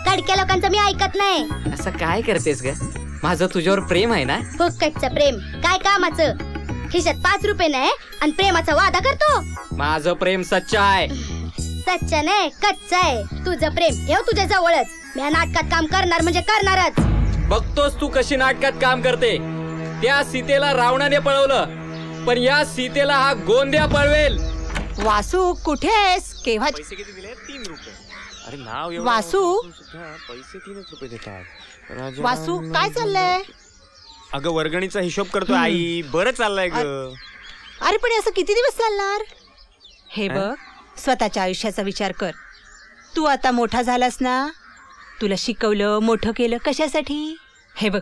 कडक्या लोकांचं मी ऐकत नाही. असं काय करतेस ग? माझं तुझ्यावर प्रेम आहे ना. फुकटचं प्रेम काय कामाचं? खिशात 5 रुपये नाही आणि प्रेमाचा वादा करतो. माझं प्रेम सच्च आहे. सच्च नाही, कच्च आहे. तुझं प्रेम ठेव तुझ्या जवळच. मी नाटकात काम करणार म्हणजे करणारच. बघतोस तू कशी नाटकात काम करते. त्या सीतेला रावणाने पळवलं, पण या सीतेला हा गोंद्या पळवेल. वासू कुठे आहेस? केव्हा? पैसे किती दिले? 3 रुपये. अरे नाव वासू, पैसे 3 रुपये देतात. वासू काय चाललंय? अगं वर्गणीचा हिशोब करतोय आई. बरं चाललंय ग. अरे पण असं किती दिवस चालणार? हे बघ, स्वतःच्या आयुष्याचा विचार कर. तू आता मोठा झालास ना, तुला शिकवलं मोठं केलं कशासाठी? हे बघ,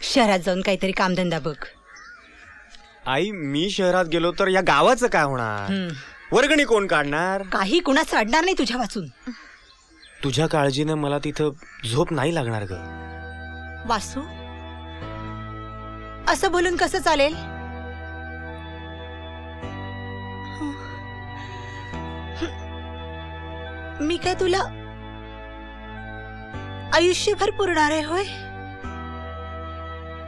शहरात जाऊन काहीतरी कामधंदा बघ. आई मी शहरात गेलो तर या गावाचं काय होणार? वर्गणी कोण काढणार? काही कुणाचं अडणार नाही तुझ्या वाचून. तुझ्या काळजीने मला तिथं झोप नाही लागणार ग. वासू, असं बोलून कसं चालेल? मी काय तुला आयुष्यभर पुरणार आहे होय?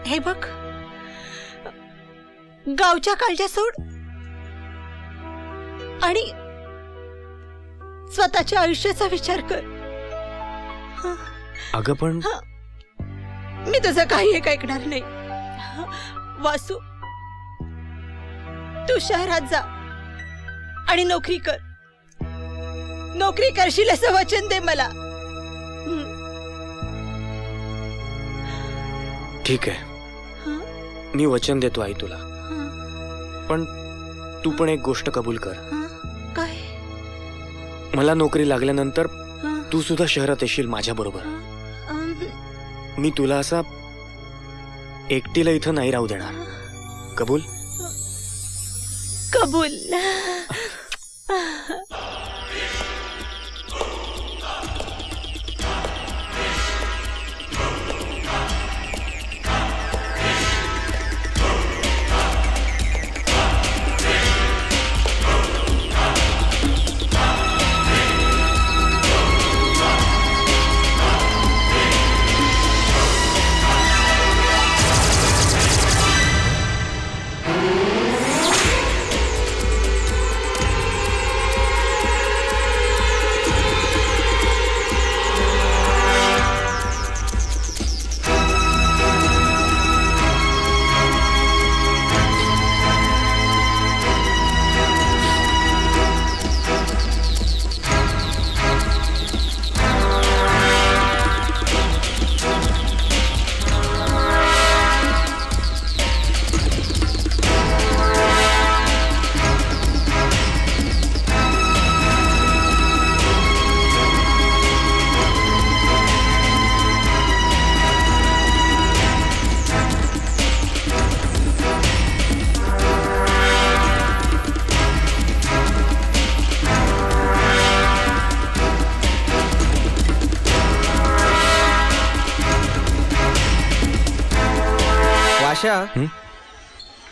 हे बघ, गावच्या काळज्या सोड आणि स्वतःच्या आयुष्याचा विचार कर. अगं पण मी तुझं काही एक ऐकणार नाही. वासू, तू शहरात जा आणि नोकरी कर. नोकरी करशील असं वचन दे मला. ठीक आहे, मी वचन देतो आई तुला. पण तू पण एक गोष्ट कबूल कर. काय? मला नोकरी लागल्यानंतर तू सुद्धा शहरात येशील माझ्या बरोबर. मी तुला असा एकटीला इथं नाही राहू देणार. कबूल? कबूल.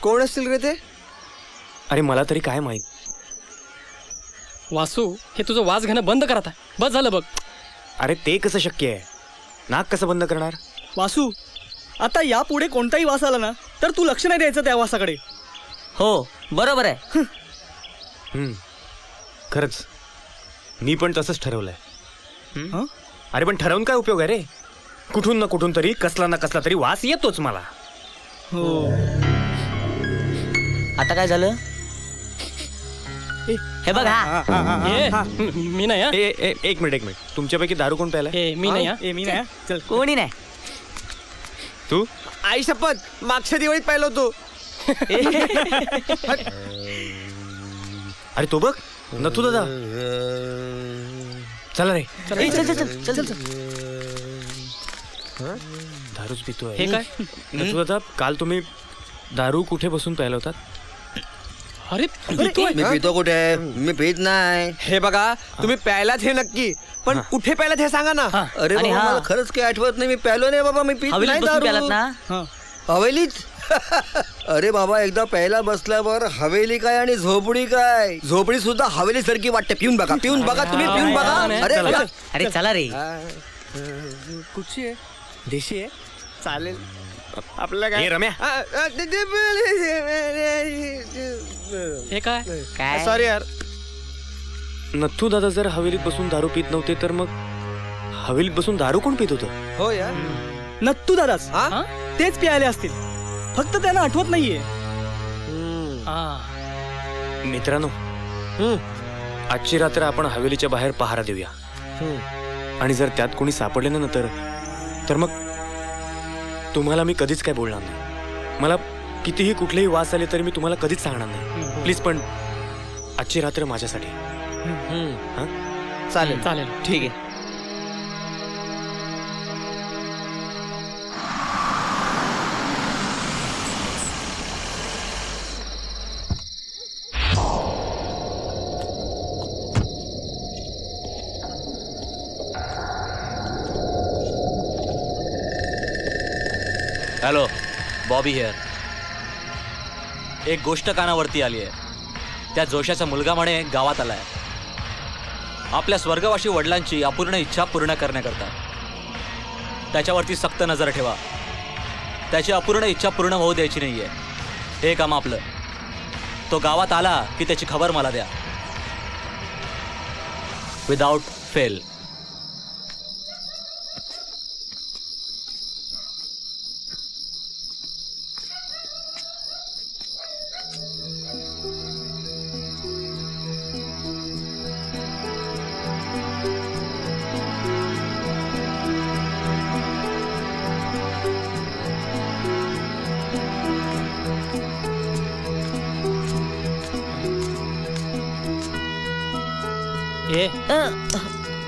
कोण असतील रे ते? अरे मला तरी काय माहित. वासू, हे तुझं वास घेणं बंद कर आता. बस झालं बघ. अरे ते कसं शक्य आहे? नाक कसं बंद करणार? वासू, आता यापुढे कोणताही वास आला ना तर तू लक्ष नाही द्यायचं त्या वासाकडे. हो बरोबर आहे. खरंच मी पण तसंच ठरवलंय. अरे पण ठरवून काय उपयोग आहे रे? कुठून ना कुठून तरी कसला ना कसला तरी वास येतोच मला. हो. आता काय झालं? हे बघा. मी नाही. एक मिनिट तुमच्यापैकी दारू कोण प्यायला? मी नाही. चल, कोणी नाही. तू? आई शपथ, मागच्या दिवाळीत पाहिलं होतो. अरे तो बघ, नथू दादा. चला रे. चल. दारूच पितोय. हे काय? नथू दादा, काल तुम्ही दारू कुठे बसून प्यायला होतात? अरे मी पितो कुठे? मी पित नाही. हे बघा, तुम्ही प्यायलात हे नक्की, पण कुठे प्यायलात हे सांगा ना. अरे बाबा, मला खरंच काही आठवत नाही. मी प्यायलो नाही बाबा. मी पित नाही दारू. हवेलीत? अरे बाबा, एकदा प्यायला बसल्यावर हवेली काय आणि झोपडी काय? झोपडी सुद्धा हवेली सारखी वाटते. पिऊन बघा तुम्ही, पिऊन बघा. अरे चला रे. कुठची आहे? देशी आहे? चालेल. आपल्याला काय? रम्या, हे काय? सॉरी यार. नथू दादा जर हवेलीत बसून दारू पित नव्हते तर मग हवेलीत बसून दारू कोण पित होतं? हो यार, नत्तू दादाच. तेच प्यायले असतील, फक्त त्यांना आठवत नाहीये. मित्रांनो, आजची रात्र आपण हवेलीच्या बाहेर पहारा देऊया. आणि जर त्यात कोणी सापडले ना तर मग तुम्हाला मी कधीच काय बोलणार नाही. मला कितीही कुठलेही वास आले तरी मी तुम्हाला कधीच सांगणार नाही. प्लीज, पण आजची रात्र माझ्यासाठी. चालेल. ठीक आहे. Hello, Bobby here. एक गोष्ट कानावरती आली आहे. त्या जोशाचा मुलगा म्हणे गावात आलाय आपल्या स्वर्गवासी वडिलांची अपूर्ण इच्छा पूर्ण करण्याकरता. त्याच्यावरती सक्त नजर ठेवा. त्याची अपूर्ण इच्छा पूर्ण होऊ द्यायची नाहीये. हे काम आपलं. तो गावात आला की त्याची खबर मला द्या. Without fail.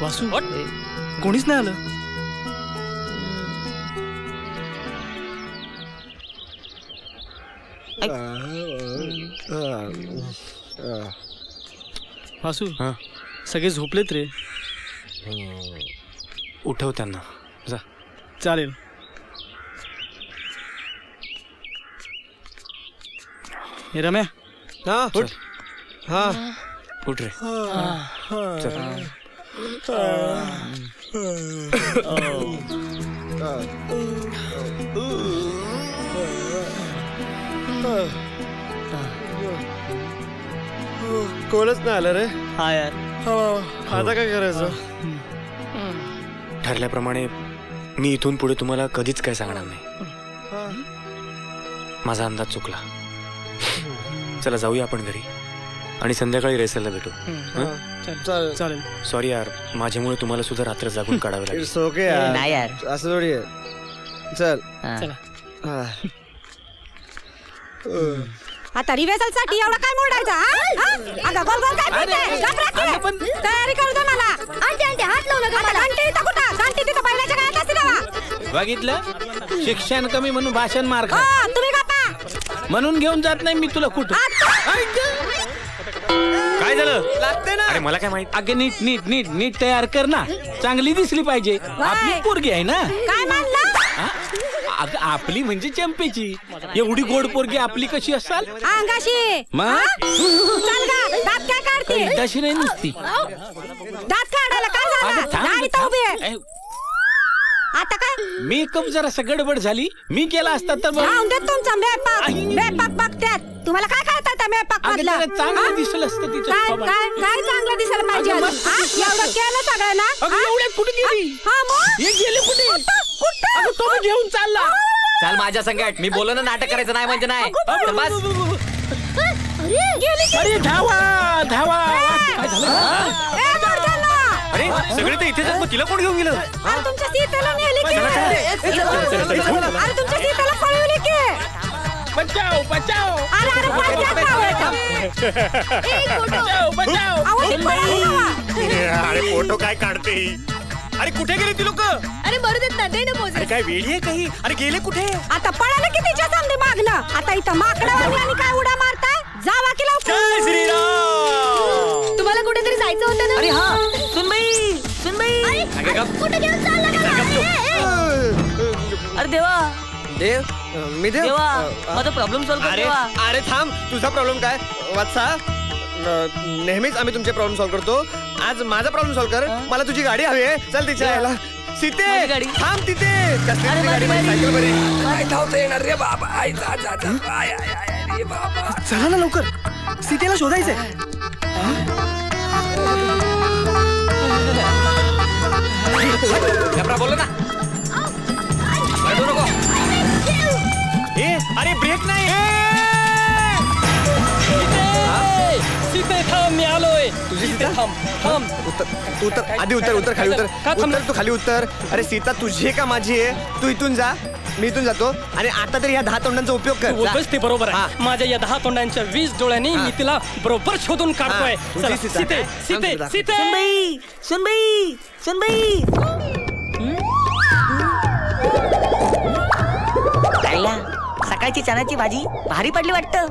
वासू कोणीच नाही आलं. वासू सगळे झोपलेत रे. उठव त्यांना. जा. चालेल. हे रम्या उठ. हा उठ रे. कोणच नाही आलं रे. हा यार. आता काय करायचं. ठरल्याप्रमाणे मी इथून पुढे तुम्हाला कधीच काय सांगणार नाही. माझा अंदाज चुकला. चला जाऊया आपण घरी आणि संध्याकाळी रेसलला भेटू. चालेल. सॉरी यार, माझ्यामुळे तुम्हाला सुद्धा रात्र जागून काढावं लागेल. इट्स ओके यार. नाही यार. असं थोडी आहे. चल. आता रिव्हर्सलसाठी एवढा काय मोडायचा. अगं गोल गोल काय फिरते. तयारी करू दे मला. आंटी हात लावू नका मला. आंटी इथं कुठं. आंटी तिथं बैलाच्या गायत असते तेव्हा. बघितलं, शिक्षण कमी म्हणून भाषण मार खा. तुम्ही गप्पा म्हणून घेऊन जात नाही मी तुला कुठं. काय झालं. लागते ना. अरे मला काय माहित. अगं नीट नीट नीट नीट तयार कर ना. चांगली दिसली पाहिजे. आपली पोरगी आहे ना. काय मानलं. अगं आपली म्हणजे चंपेची. एवढी गोड पोरगी आपली कशी असाल. अंगाशी चल गा. दात काय काढते. तशी नाही नुसती. दात काढायला काय झालं. नाही तर उभी आहे. आता काय मेकअप जरा गडबड झाली. मी केला असता तर राहून दे तुमचा मेपाक बघत्यात. तुम्हाला काय कळतं त्या मेपाक मधलं. चांगलं दिसलं असतं तिचं. काय काय चांगलं दिसायला पाहिजे. एवढं केलं सगळ्यांना. एवढ्या कुठे गेली. हे गेले कुठे. तो घेऊन चालला. चाल माझ्या संगत. मी बोलो ना नाटक करायचं नाही म्हणजे नाही. अरे धावा धावा. अरे सगळे तर इथेच. मग तिला कोण घेऊन गेलं. तुमच्या सीतेला नेली की. अरे तुमच्या सीतेला पळवली की. बचाओ बचाओ. अरे अरे फोटो काय काढते. अरे कुठे गेले ती लोक. अरे मरू देत ना. दे ना पोच. अरे काय वेळी आहे काही. अरे गेले कुठे. आता पळालं की तिच्या समधी मागणं. आता इथं माकडावानी काय उड्या मारताय. जावा की लवकर. जय श्रीराम. तुम्हाला कुठेतरी जायचं होतं ना. अरे हा सुनबाई सुनबाई. कुठे घेऊन चालला. अरे देवा. देव मी देव. देवा माझा प्रॉब्लेम सॉल्व्ह कर. अरे अरे थांब. तुझा प्रॉब्लेम काय वात्सा. नेहमीच आम्ही तुमचे प्रॉब्लेम सॉल्व्ह करतो. आज माझा प्रॉब्लेम सॉल्व्ह कर. मला तुझी गाडी हवी आहे. चल तिच्या यायला. सीते गाडी थांब तिथे. कसली गाडी. सायकल बरी. काय धावता येणार रे बाबा. चला ना लवकर. सीतेला शोधायचंय. बोल ना. नको. अरे ब्रेक नाही. सीते थांब. मी आलोय. तुझी सीता. थांब. उतर आधी. उतर खाली. उतर तू खाली उतर. अरे सीता तुझी आहे का माझी आहे. तू इथून जा. मी इथून जातो. आणि आता तरी या 10 तोंडांचा उपयोग कर. बोलतोस ते बरोबर आहे. माझ्या या 10 तोंडांच्या 20 डोळ्यांनी मी तिला बरोबर शोधून काढतोय. सीते सीते सीते. सुनबाई सुनबाई सुनबाई. आईला सकाळची चण्याची भाजी भारी पडली वाटतं.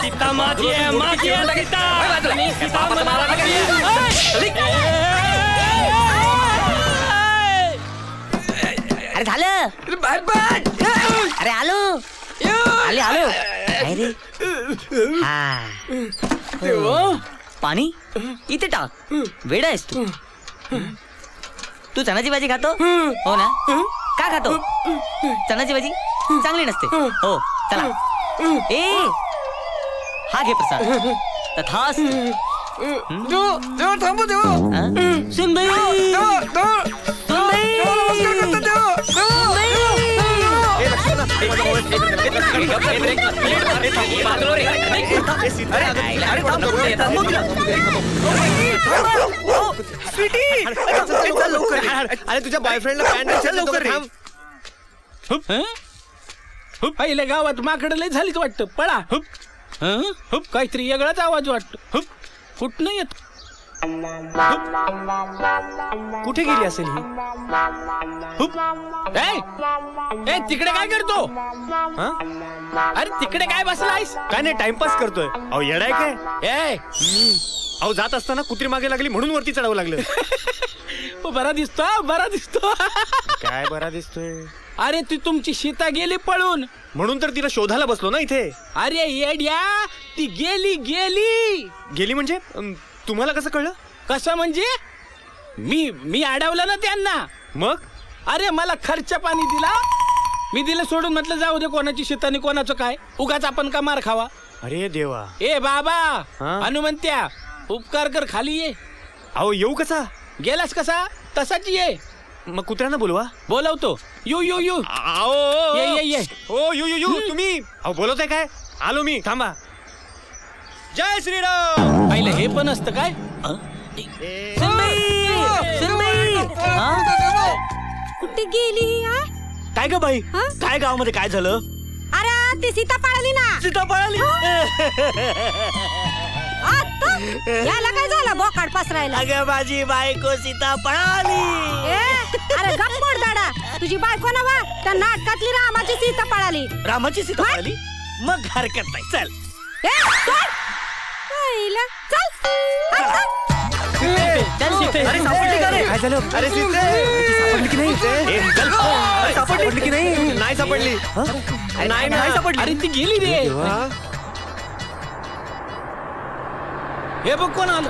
सीता माझी आहे, माझी आहे सीता. मी सीता अरे झालं. अरे आलो आले आलो. काय रे? हा पाणी इथे टाक. वेडा आहेस तू. तू चणाची भाजी खातो हो ना? का खातो? चणाची भाजी चांगली नसते हो. चला ए हा घे प्रसाद. तथास्तु. थांबू देव. सुन बाई. अरे तुझ्या बॉयफ्रेंडला पहिले गावात माकड लय झालीच वाटतं. पळा. हुप हुप काहीतरी वेगळाच आवाज वाटतो. हुप कुठनं येत? कुठे गेली असेल ही? ए तिकडे काय करतो? अरे तिकडे काय बसलायस? काय नाही, टाइमपास करतोय. अहो येडाय काय? अहो जात असताना कुत्री मागे लागली म्हणून वरती चढावं लागलं. बरा दिसतो बरा दिसतो. काय बरा दिसतोय? अरे ती तुमची सीता गेली पळून म्हणून तर तिला शोधायला बसलो ना इथे. अरे येड्या ती गेली गेली गेली म्हणजे तुम्हाला कसं कळलं? कसं म्हणजे? मी अडवलं ना त्यांना. मग? अरे मला खर्च पाणी दिला. मी दिलं सोडून म्हटलं जाऊ दे कोणाची शेतानी कोणाचं काय उगाच आपण का मार खावा. अरे देवा. ए बाबा हनुमंत्या उपकार कर खाली ये. अहो येऊ कसा? गेलास कसा तसाच ये. मग कुत्र्यांना बोलवा. बोलवतो. You you you. ये हो यू तुम्ही. अहो बोलवताय काय? आलो मी. थांबा. जय श्रीराम. पाहिलं हे पण असतं काय? कुठे गेली ही? काय ग बाई? काय गावामध्ये काय झालं? अरे ती सीता पळाली ना. सीता पळाली. याला काय झालं बोकाड पसरायला? अगं माझी बायको सीता पळाली. अरे गप्प बोल दाडा. तुझी बायको ना वा त्या नाटकातली रामाची सीता पळाली. रामाची सीता पळाली? मग हरकत नाही. चल अरे सापडली का रे? काय झालं? अरे सीते सापडली की नाही? सापडली की नाही? नाही सापडली. नाही सापडली. अरे ती गेली रे. हे बघ कोण आलं.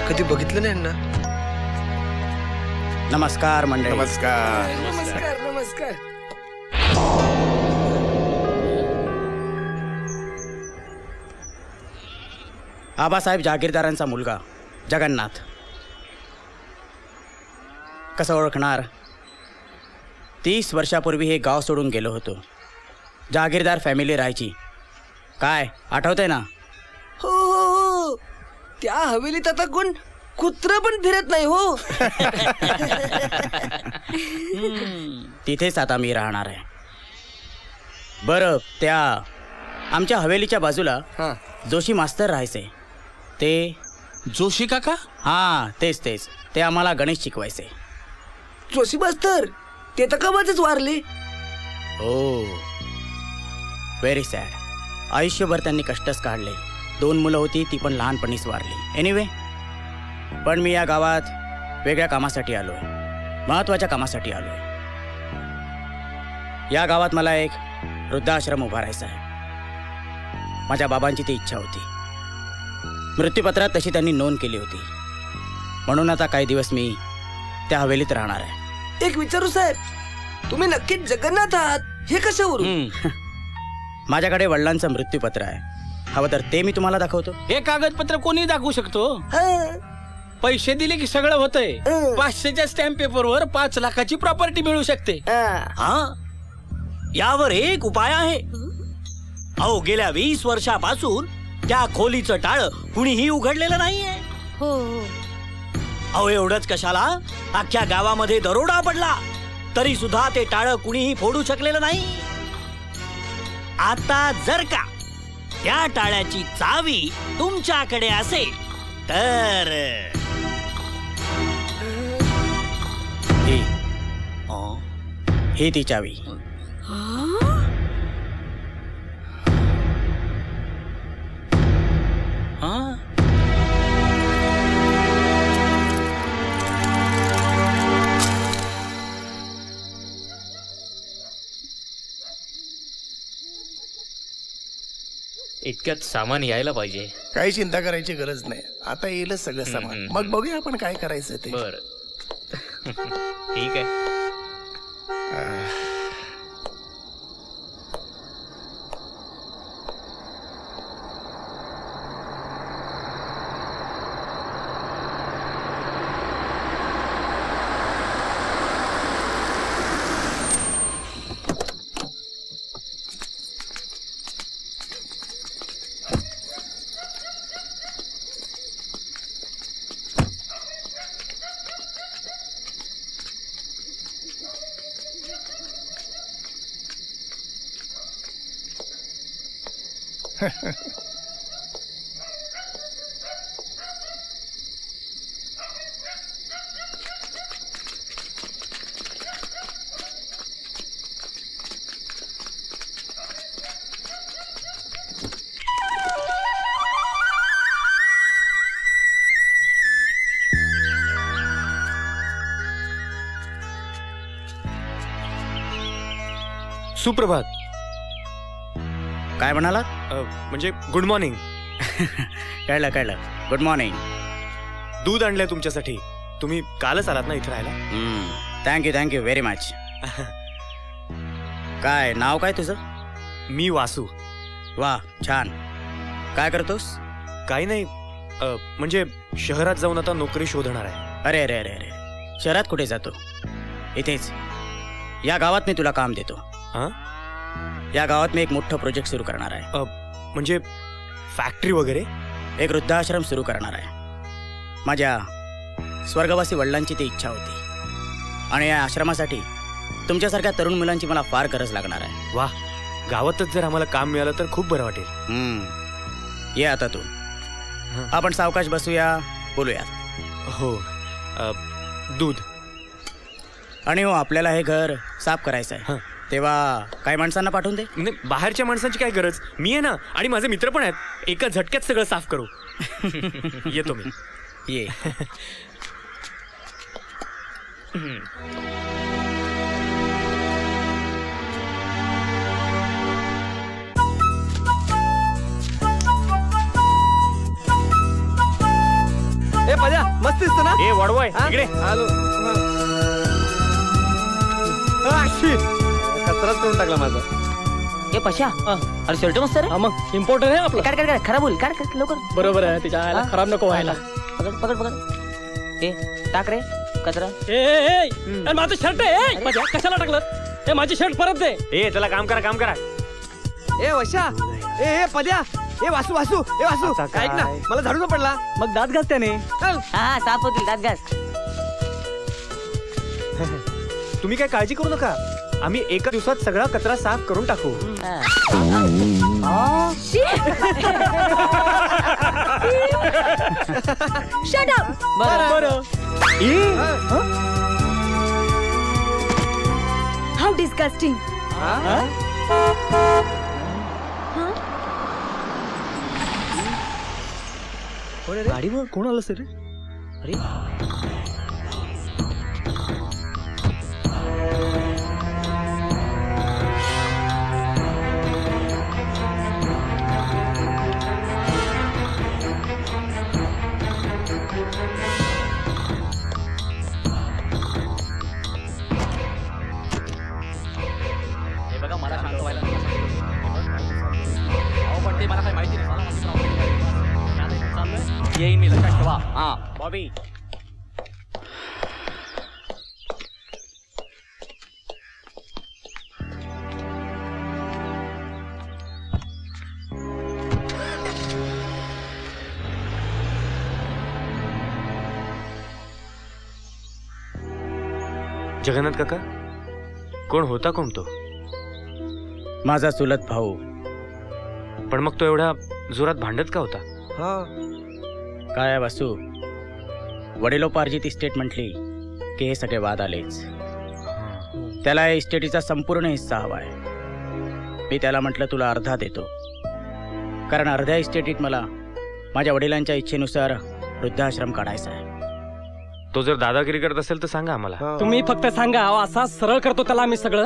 कधी बघितलं नाही ना. नमस्कार मंडळी. नमस्कार. नमस्कार नमस्कार. आबासाहेब जहागीरदारांचा मुलगा जगन्नाथ. कसं ओळखणार? 30 वर्षापूर्वी हे गाव सोडून गेलो होतो. जहागीरदार फॅमिली राहायची. काय आठवतंय ना? हो त्या हवेलीत आता कोण कुत्र पण फिरत नाही हो. तिथेच आता मी राहणार आहे. बरं त्या आमच्या हवेलीच्या बाजूला जोशी मास्तर राहायचे. ते जोशी काका? हा तेच ते आम्हाला गणेश शिकवायचे. जोशी मास्तर ते तर कमाच वारले. हो व्हेरी सॅड. आयुष्यभर त्यांनी कष्टच काढले. 2 मुलं होती ती पण लहानपणीच वारली. एनिवे पण मी या गावात वेगळ्या कामासाठी आलोय. महत्वाच्या कामासाठी आलोय. या गावात मला एक वृद्धाश्रम उभारायचा आहे. माझ्या बाबांची ती इच्छा होती. मृत्यूपत्रात तशी त्यांनी नोंद केली होती. म्हणून आता काही दिवस मी त्या हवेलीत राहणार आहे. एक विचारू साहेब, तुम्ही नक्कीच जगन्नाथ आहात हे कशावरून? माझ्याकडे वडिलांचं मृत्यूपत्र आहे. हवं तर ते मी तुम्हाला दाखवतो. हे कागदपत्र कोणी दाखवू शकतो. पैसे दिले की सगळं होतंय. 500च्या स्टॅम्प पेपरवर 5 लाखाची प्रॉपर्टी मिळू शकते. यावर एक उपाय आहे. अहो गेल्या 20 वर्षापासून त्या खोलीचं टाळ कुणीही उघडलेलं नाहीये. हो अहो एवढंच कशाला, अख्ख्या गावामध्ये दरोडा पडला तरी सुद्धा ते टाळं कुणीही फोडू शकलेलं नाही. आता जर का त्या टाळ्याची चावी तुमच्याकडे असेल तर ही ती चावी. इतक्यात सामान यायला पाहिजे. काही चिंता करायची गरज नाही, आता येईलच सगळं सामान. मग बघूया आपण काय करायचं ते. बर ठीक आहे. सुप्रभात. काय म्हणाला? म्हणजे गुड मॉर्निंग. कळलं कळलं, गुड मॉर्निंग. दूध आणलंय तुमच्यासाठी. तुम्ही कालच आलात ना इथे राहायला. Thank you very much. काय नाव काय तुझं? मी वासू. वा छान. काय करतोस? काही नाही, म्हणजे शहरात जाऊन आता नोकरी शोधणार आहे. अरे अरे अरे अरे, शहरात कुठे जातो? इथेच या गावात मी तुला काम देतो. या गावात मी एक मोठं प्रोजेक्ट सुरू करणार आहे. म्हणजे फॅक्टरी वगैरे? एक वृद्धाश्रम सुरू करणार आहे. माझ्या स्वर्गवासी वडिलांची ती इच्छा होती आणि या आश्रमासाठी तुमच्यासारख्या तरुण मुलांची मला फार गरज लागणार आहे. वा, गावातच जर आम्हाला काम मिळालं तर खूप बरं वाटेल. ये आता तू, आपण सावकाश बसूया, बोलूया. हो. दूध. आणि हो, आपल्याला हे घर साफ करायचं आहे. तेव्हा काही माणसांना पाठवून दे. नाही, बाहेरच्या माणसांची काय गरज, मी आहे ना, आणि माझे मित्र पण आहेत. एका झटक्यात सगळं साफ करू. येतो मी. ये. ए पद्या, मस्त दिसतो ना? ए वडवय इकडे. आलो. कचराच करून टाकला माझा. ए पशा, अरे शर्ट मस्त रे. मग इम्पॉर्टंट आहे आपलं. काढ काढ काढ, खराब होईल. काढ काढ लवकर. बरोबर आहे, तिच्या खराब नको व्हायला. पकड पकड पकड. ए टाक रे कचरा. ए माझं शर्ट आहे. कशाला टाकलं? ए माझी शर्ट परत दे. ए त्याला काम करा, काम करा. ए वशा, ए पद्या, ए वासू वासू, ए वासू, ऐक ना, मला झाडू पडला. मग दात घास त्याने. हा साफ होतील, दात घास. तुम्ही काय काळजी करू नका, आम्ही एका दिवसात सगळा कचरा साफ करून टाकू. Shut up. बरं. How disgusting. गाडीवर कोण आलं सर? अरे बघा, मला शांत व्हायला पण ते मला काही माहिती नाही. येईन मी, लक्षात ठेवा. हा बॉबी. जगन्नाथ काका कोण होता कोण तो? माझा चुलत भाऊ. पण मग तो एवढा जोरात भांडत का होता? काय वासू, वडिलोपार्जित इस्टेट म्हटली की हे सगळे वाद आलेच. त्याला या इस्टेटीचा संपूर्ण हिस्सा हवाय. मी त्याला म्हटलं तुला अर्धा देतो, कारण अर्ध्या इस्टेटीत मला माझ्या वडिलांच्या इच्छेनुसार वृद्धाश्रम काढायचा आहे. तो जर दादागिरी करत असेल तर सांगा आम्हाला. तुम्ही फक्त सांगा, असा सरळ करतो त्याला आम्ही सगळं.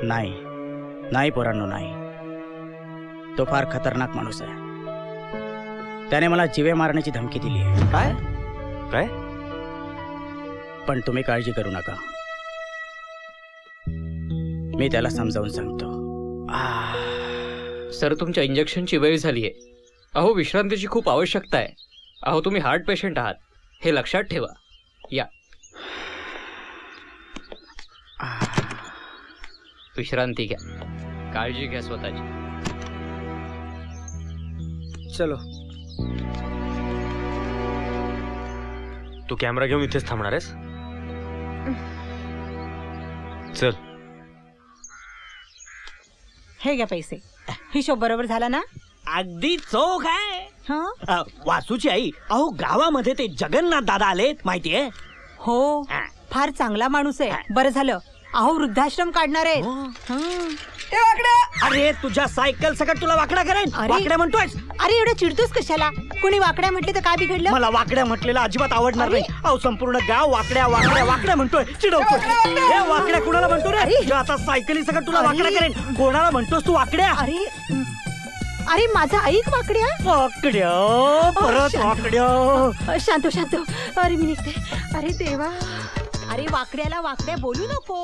नाही नाही पोरांनो, नाही. तो फार खतरनाक माणूस आहे. त्याने मला जीवे मारण्याची धमकी दिली आहे. काय काय? पण तुम्ही काळजी करू नका, मी त्याला समजावून सांगतो. सर, तुमच्या इंजेक्शनची वेळ झालीये. अहो, विश्रांतीची खूप आवश्यकता आहे. अहो, तुम्ही हार्ट पेशंट आहात, हे लक्षात ठेवा. या, विश्रांती घ्या, काळजी घ्या स्वतःची. चलो. तू कॅमेरा घेऊन इथेच थांबणार आहेस? चल. हे घ्या पैसे. हिशोब बरोबर झाला ना? अगदी चोख आहे. वासूची आई, अहो गावामध्ये ते जगन्नाथ दादा आलेत माहितीये? हो, फार चांगला माणूस आहे. बरं झालं. अहो, वृद्धाश्रम काढणार आहे. अरे तुझ्या सायकल सकट तुला वाकडा करेन. वाकड्या म्हणतोय? अरे एवढं चिडतोस कशाला? कोणी वाकड्या म्हटले तर काय बिघडलं? मला वाकड्या म्हटलेला अजिबात आवडणार नाही. अहो, संपूर्ण गाव वाकड्या वाकड्या वाकड्या म्हणतोय, चिडवतोय. हे वाकड्या कुणाला म्हणतो रे? तुझ्या आता सायकली सकट तुला वाकडा करेन. कोणाला म्हणतोस तू वाकड्या? अरे माझा ऐक, वाकड्या वाकड्या, परत वाकड्या. शांतो शांतो. अरे मी निघते. अरे देवा. अरे वाकड्याला वाकड्या बोलू नको.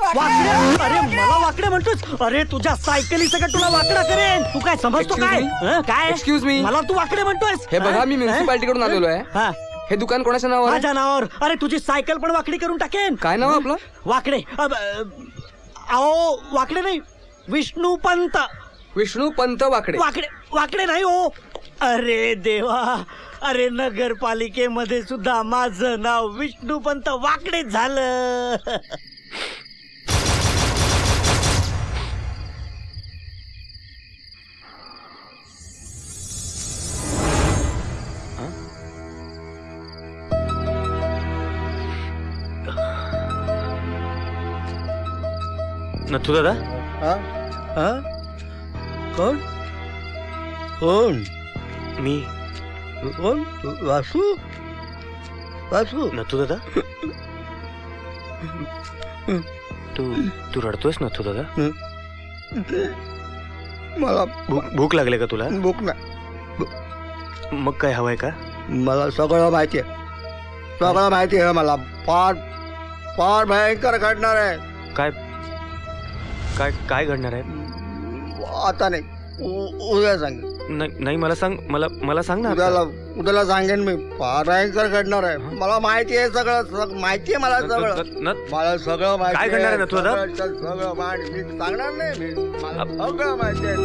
वाकड्या? अरे मला वाकड्या म्हणतोस? अरे तुझ्या सायकली सकट तुला वाकडा करेन. तू काय समजतो काय? काय? Excuse me. मला तू वाकडे म्हणतोस? हे बघा, मी म्युन्सिपालिटी कडून आलेलो आहे. हे दुकान कोणाच्या नावावर? माझ्या नावावर. अरे तुझी सायकल पण वाकडी करून टाकेन. काय नाव आपलं? वाकडे. अहो वाकडे नाही, विष्णू पंत. विष्णू पंत वाकडे. वाकडे वाकडे नाही हो. अरे देवा, अरे नगरपालिकेमध्ये सुद्धा माझं नाव विष्णूपंत वाकडे झालं. नथू दादा? कोण? कोण? मी. कोण? वासू? वासू? नथू दादा? तू रडतोयस नथू दादा? मला भूक लागले का तुला? भूक नाही. मग काय हवंय का? मला सगळं माहिती आहे. सगळं माहिती आहे मला. फार फार भयंकर घडणार आहे. काय काय काय घडणार आहे? आता नाही, उद्या सांग. नाही मला सांग. मला सांग ना. उद्याला सांगेन मी. फार भयंकर घडणार आहे. मला माहिती आहे सगळं. माहिती आहे मला सगळं. मला सगळं माहिती. काय घडणार आहे ना तुला? सगळं माहिती. मी सांगणार नाही. मी मला सगळं माहिती आहे.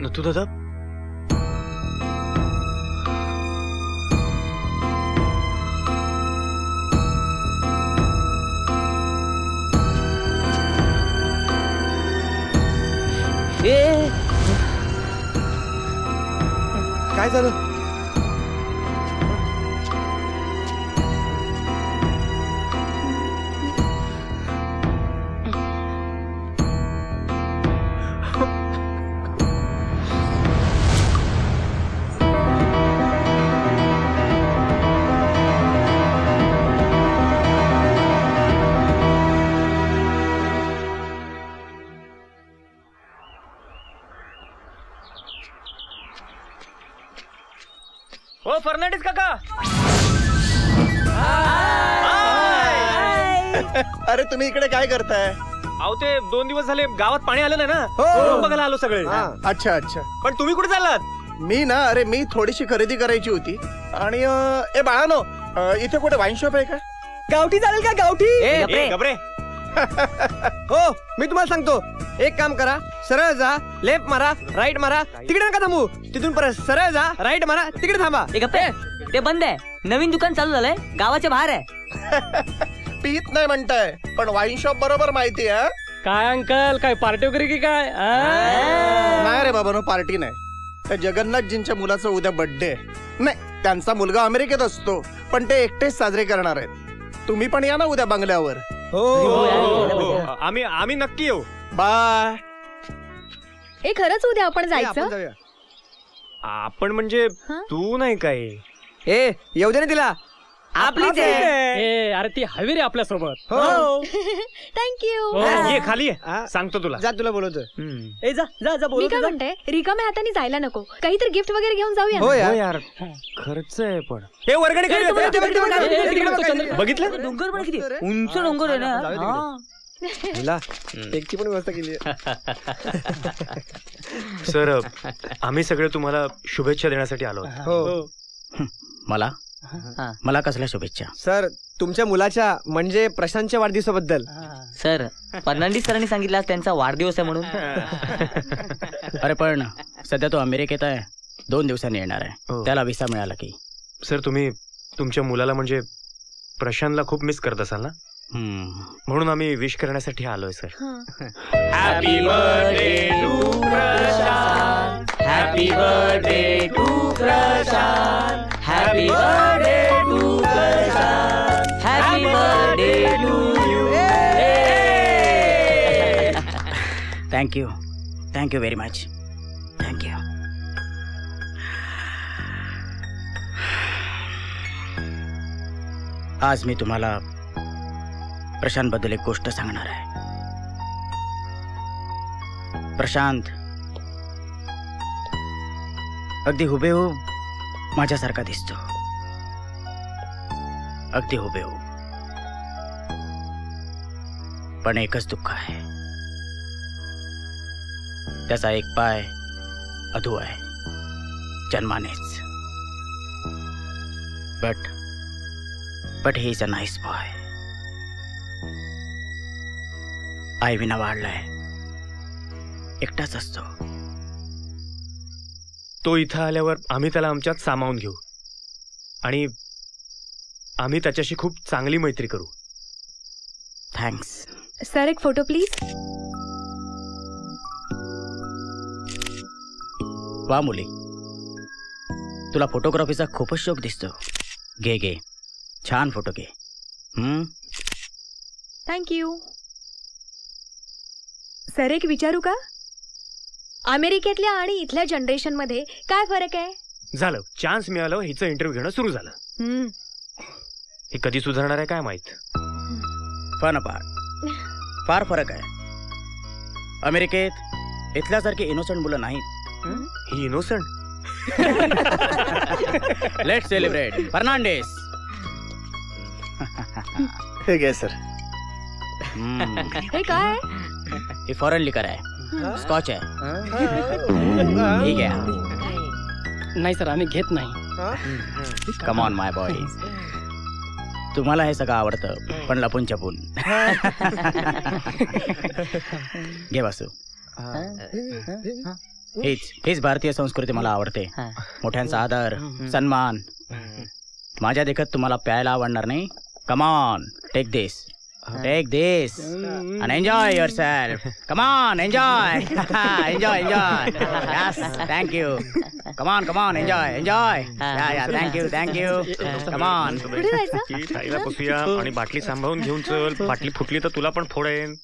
नथू दादा? काय झालं? ओ फर्नांडिस काका. अरे तुम्ही इकडे काय करताय? अहो ते 2 दिवस झाले गावात पाणी आलं नाही ना, हो. बघायला आलो सगळे. अच्छा अच्छा. पण तुम्ही कुठे चाललात? मी ना अरे मी थोडीशी खरेदी करायची होती आणि ए बाळानो इथे कुठे वाईन शॉप आहे का? गावठी चालेल का गावठी? गबरे हो मी तुम्हाला सांगतो, एक काम करा, सरळ जा, लेफ्ट मारा, राईट मारा, तिकडे नका थांबू, तिथून परत सरळ जा, राईट मारा, तिकडे थांबा. ते बंद आहे, नवीन दुकान चालू झालंय, गावाच्या बाहेर आहे. पीत नाही म्हणताय पण वाईन शॉप बरोबर माहिती आहे. काय अंकल, काय पार्टी वगैरे की काय? नाही रे बाबा, नो पार्टी नाही. त्या जगन्नाथजींच्या मुलाचा उद्या बर्थडे नाही, त्यांचा मुलगा अमेरिकेत असतो पण ते एकटेच साजरे करणार आहेत. तुम्ही पण या ना उद्या बंगल्यावर. आम्ही नक्की येऊ. बाय. हे खरंच उद्या आपण जायचं? आपण म्हणजे तू नाही काय? ए येऊ दे ना तिला, आपलीच आहे. अरे ती हवी रे आपल्या सोबत. थँक्यू. ये खाली आहे, सांगतो तुला. जा, तुला बोलवतो. मी काय म्हणते, रिकाम्या हाताने जायला नको, काहीतरी गिफ्ट वगैरे घेऊन जाऊया. हो यार, खर्च आहे पण. हे वर्गणी बघितलं, डोंगर पण किती उंच डोंगर आहे ना. एकची पण व्यवस्था केली. सर, आम्ही सगळे तुम्हाला शुभेच्छा देण्यासाठी आलो. हो. मला कसल्या शुभेच्छा? सर, तुमच्या मुलाच्या म्हणजे प्रशांतच्या वाढदिवसाबद्दल. सर, फर्नांडिस सरांनी सांगितलं आज त्यांचा वाढदिवस आहे म्हणून. अरे पण सध्या तो अमेरिकेत आहे, 2 दिवसांनी येणार आहे. त्याला व्हिसा मिळाला की. सर, तुम्ही तुमच्या मुलाला म्हणजे प्रशांतला खूप मिस करत असाल ना, म्हणून आम्ही विश करण्यासाठी आलोय sir. Happy birthday to Prashant, happy birthday to Prashant, happy birthday to Prashant, happy birthday to you. Thank you very much. Thank you. आज मी तुम्हाला प्रशांत बद्दल एक गोष्ट सांगणार आहे. प्रशांत अगदी हुबेहूब माझ्यासारखा दिसतो, अगदी हुबेहूब. पण एकच दुःख आहे, त्याचा एक पाय अधू आहे जन्मानेच. But he is a nice boy. आई विना वाढलाय, एकटाच असतो. तो इथं आल्यावर आम्ही त्याला आमच्यात सामावून घेऊ आणि आम्ही त्याच्याशी खूप चांगली मैत्री करू. थँक्स. सर, एक फोटो प्लीज. वा मुली, तुला फोटोग्राफीचा खूपच शौक दिसतो. घे छान फोटो घे. थँक्यू. सर, एक विचारू का? अमेरिकेतल्या आणि इथल्या जनरेशन मध्ये काय फरक आहे? झालं, चान्स मिळालं, हिचं इंटरव्ह्यू घेणं सुरू झालं. हे कधी सुधारणार आहे काय माहित. पण फार फरक आहे. अमेरिकेत इथल्यासारखी इनोसंट मुलं नाहीत. ही इनोसंट. Let's celebrate. फर्नांडिस. हे घे सर. हे काय? हे फॉरेन लिकर आहे, स्कॉच आहे. ठीक आहे. नाही सर, आम्ही घेत नाही. कम ऑन माय बॉयज, तुम्हाला हे सगळं आवडतं पण लपून छपून. घे वासू. हीच भारतीय संस्कृती मला आवडते. मोठ्यांचा आदर, सन्मान. माझ्या देखत तुम्हाला प्यायला आवडणार नाही. Come on, take this and enjoy yourself. Come on, enjoy. enjoy. Yes, thank you. Come on, enjoy. Yeah, thank you. Come on. खायला बसूया आणि बाटली सांभाळून घेऊन चल. बाटली फुटली तर तुला पण फोडेन.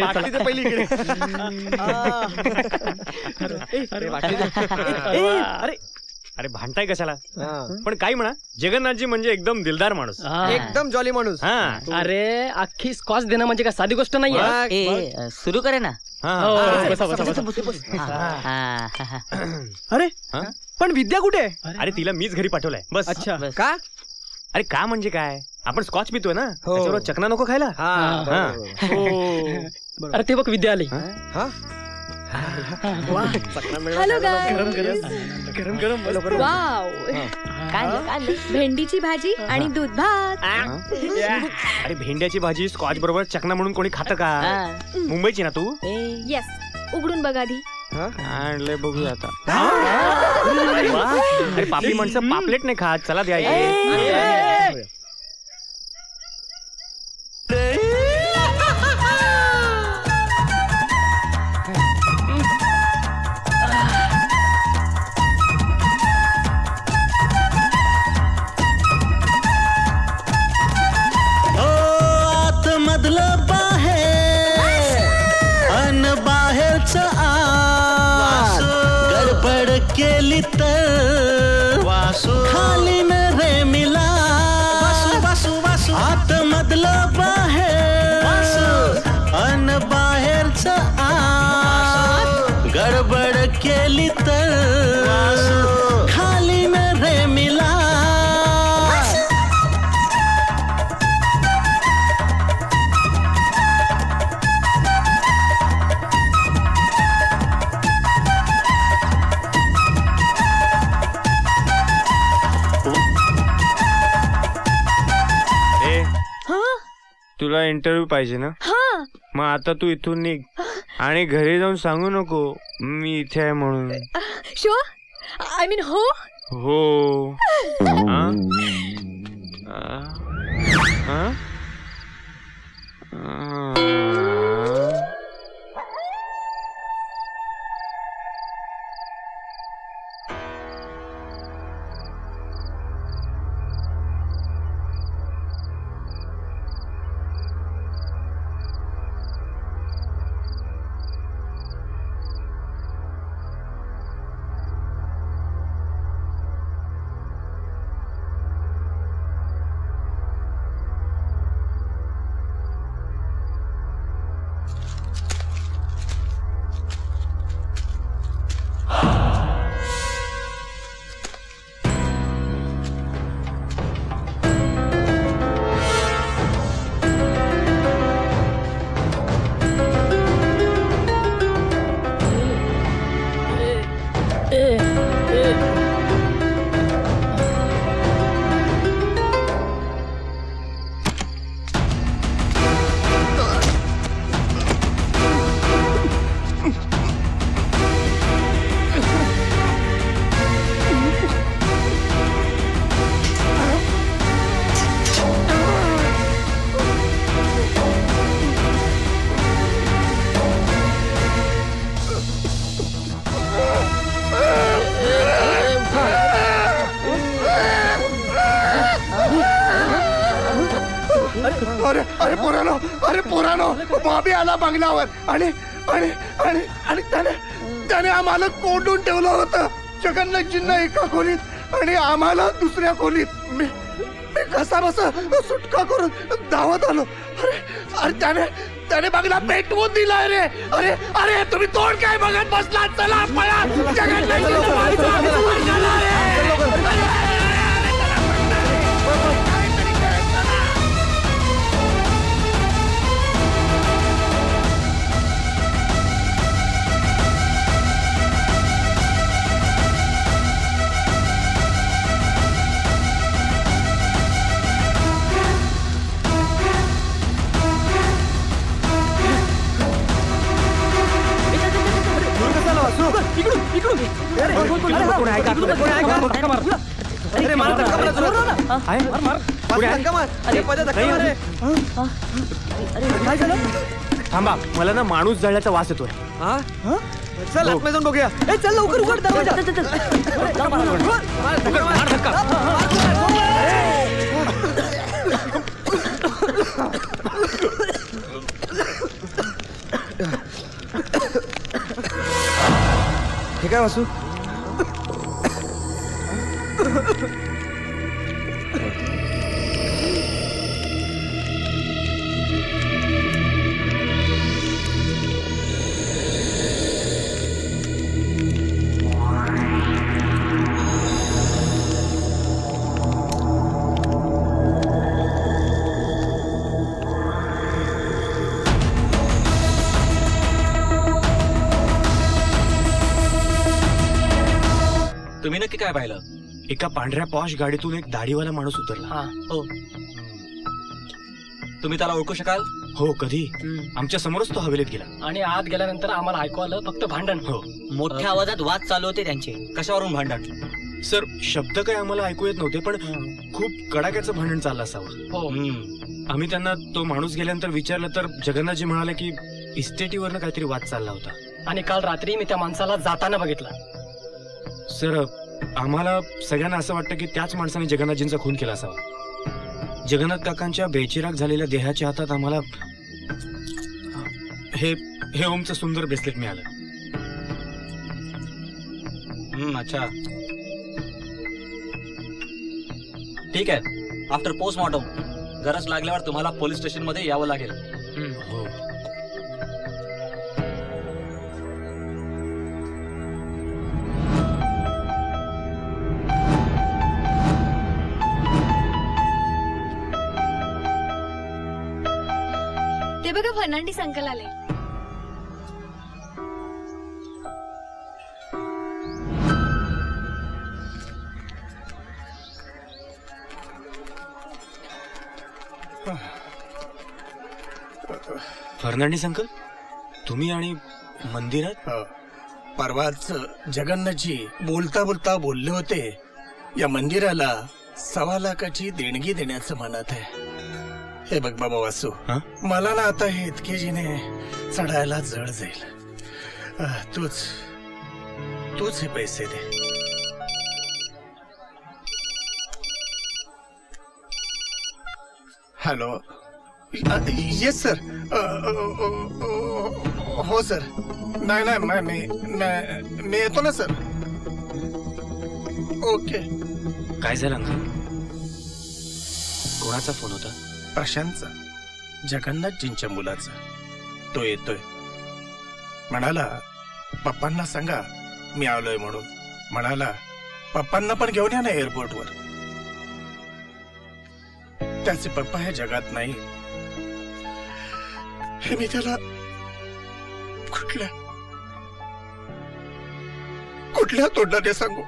बाटली तर पहिली इकडे. अरे भांडताय कशाला? पण काय म्हणा, जगन्नाथजी म्हणजे एकदम दिलदार माणूस, एकदम जॉली माणूस. अरे अख्खी स्कॉच देणं म्हणजे काय साधी गोष्ट नाही. सुरू करे ना. अरे पण विद्या कुठे? अरे तिला मीच घरी पाठवलाय. बस. अच्छा. का? अरे का म्हणजे काय, आपण स्कॉच पितोय ना, त्याच्यावर चकना नको खायला. अरे ते बघ, विद्या आली. हॅलो गरम गरम वाव भेंडीची भाजी आणि दूध भात. अरे भेंड्याची भाजी स्कॉच बरोबर चकना म्हणून कोणी खातं का? मुंबईची ना तू? येस, उघडून बघा आधी. आणले बघूया आता. अरे पापडी माणसं पापलेट नाही खात. चला द्या. केली तर वासू खाली न रे मिला. वासू आत मधलं बाहेर अन बाहेरच आत. गडबड केली तर खाली न रे मिला. तुला इंटरव्ह्यू पाहिजे ना? मग आता तू इथून निघ आणि घरी जाऊन सांगू नको मी इथे आहे म्हणून. शुअर? आय मीन हो. हो. अरे पोरानो बॉबी आला बंगल्यावर आणि आणि आणि आणि त्याने आम्हाला कोंडून ठेवलं होतं. जगन्नाथजींना एका खोलीत आणि आम्हाला दुसऱ्या खोलीत. मी कसा बसा सुटका करून धावत आलो. अरे त्याने बंगला पेटवून दिलाय रे. अरे तुम्ही तोड काय बघत बसला? चला पळा. थांबा, मला ना माणूस जळल्याचा वास येतोय. चल आतमध्ये जाऊन बघूया. चल लवकर उघड दरवाजा. हे काय वासू? तुम्ही नक्की काय पाहिलं? एका पांढऱ्या पॉश गाडीतून एक दाढीवाला माणूस उतरला. हो. तुम्ही त्याला ओळखू शकाल? हो, कधी आमच्या समोरच तो हवेलीत गेला. आणि आत गेल्यानंतर आम्हाला ऐकू आलं फक्त भांडण. हो, मोठ्या आवाजात वाद चालू होते त्यांचे. कशावरून भांडण? सर, शब्द काही आम्हाला ऐकू येत नव्हते, पण खूप कडाक्याचं भांडण चाललं असावं. हो. आम्ही त्यांना तो माणूस गेल्यानंतर विचारलं तर जगन्नाथजी म्हणाले की इस्टेटीवरनं काहीतरी वाद चालला होता. आणि काल रात्री मी त्या माणसाला जाताना बघितलं. सर, आम्हाला सगळ्यांना असं वाटतं की त्याच माणसाने जगन्नाथजींचा खून केला असावा. जगन्नाथ काकांच्या बेचिराग झालेल्या देहाच्या हातात आम्हाला हे ओमचं सुंदर ब्रेसलेट मिळालं. अच्छा, ठीक आहे. आफ्टर पोस्टमॉर्टम गरज लागल्यावर तुम्हाला पोलीस स्टेशन मध्ये यावं लागेल. हो. ते बघा, फर्नांडिस अंकल आले. फर्नांडिस अंकल, तुम्ही आणि मंदिरात? परवाच जगन्नाथजी बोलता बोलता बोलले होते या मंदिराला 1.25 लाखाची देणगी देण्याचं म्हणत आहे. हे बघ बाबा वासू, मला ना आता हे इतके जिने चढायला जड जाईल. तूच हे पैसे दे. हॅलो. Yes sir. हो सर. नाही मी येतो ना सर. ओके. काय झालं अंकल? कोणाचा फोन होता? प्रशांतचा, जगन्नाथजींच्या मुलाचा. तो येतोय. म्हणाला पप्पांना सांगा मी आलोय म्हणून. म्हणाला पप्पांना पण घेऊन या ना एअरपोर्टवर. त्याचे पप्पा ह्या जगात नाही. हे मी त्याला कुठल्या तोंडाने सांगू?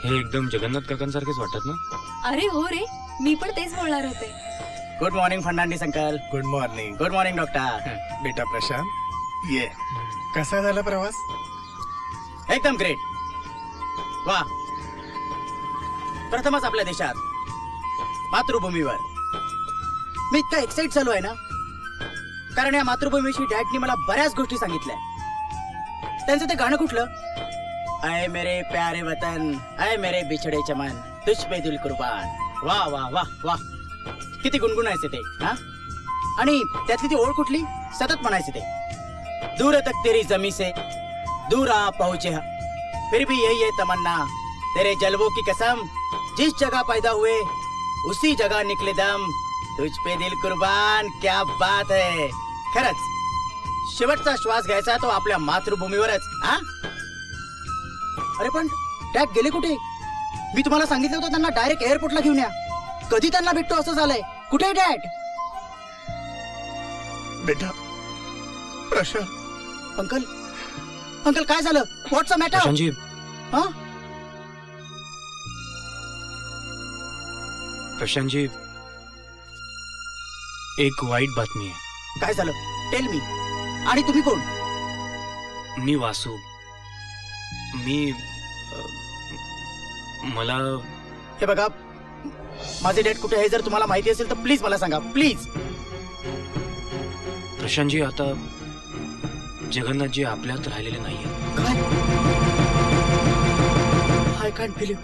हे एकदम जगन्नाथ काकांसारखेच वाटत ना? अरे हो रे, मी पण तेच बोलणार होते. Good morning Fernandes uncle. Good morning. Good morning doctor. बेटा प्रशांत, ये. कसा झाला प्रवास? एकदम ग्रेट. वा, प्रथमच आपल्या देशात मातृभूमीवर मी इतका एक्साइट झालो आहे ना, कारण या मातृभूमीविषयी डॅडनी मला बऱ्याच गोष्टी सांगितल्या. त्यांचं ते गाणं कुठलं? आए मेरे प्यारे वतन, आए मेरे बिछड़े चमन, तुझ पे दिल कुर्बान. वाह वाह वाह वाह, किती गुणगुणायचे ते. हा, आणि त्यातली ती ओळ कुठली? सतत म्हणायचे ते, दूर तक तेरी जमी से दूर आ पहुंचे, फिर भी यही है तमन्ना, तेरे जलवों की कसम, जिस जगह पैदा हुए उसी जगह निकले दम, तुझ पे दिल कुर्बान. क्या बात है. खरंच शेवटचा श्वास घ्यायचा तो आपल्या मातृभूमीवरच. हा, अरे पण डॅड गेले कुठे? मी तुम्हाला सांगितलं होतं त्यांना डायरेक्ट एअरपोर्टला घेऊन या. कधी त्यांना भेटतो असं झालंय. कुठे डॅड? बेटा प्रशांत. अंकल, अंकल काय झालं? व्हॉट्स अ मॅटर? प्रशांतजी, प्रशांतजी, एक वाईट बातमी आहे. काय झालं? Tell me. आणि तुम्ही कोण? मी वासू. मी मला हे बघा, माझे डॅड कुठे आहे जर तुम्हाला माहिती असेल तर प्लीज मला सांगा, प्लीज. प्रशांतजी, आता जगन्नाथजी आपल्यात राहिलेले नाहीये. काय? I can't believe.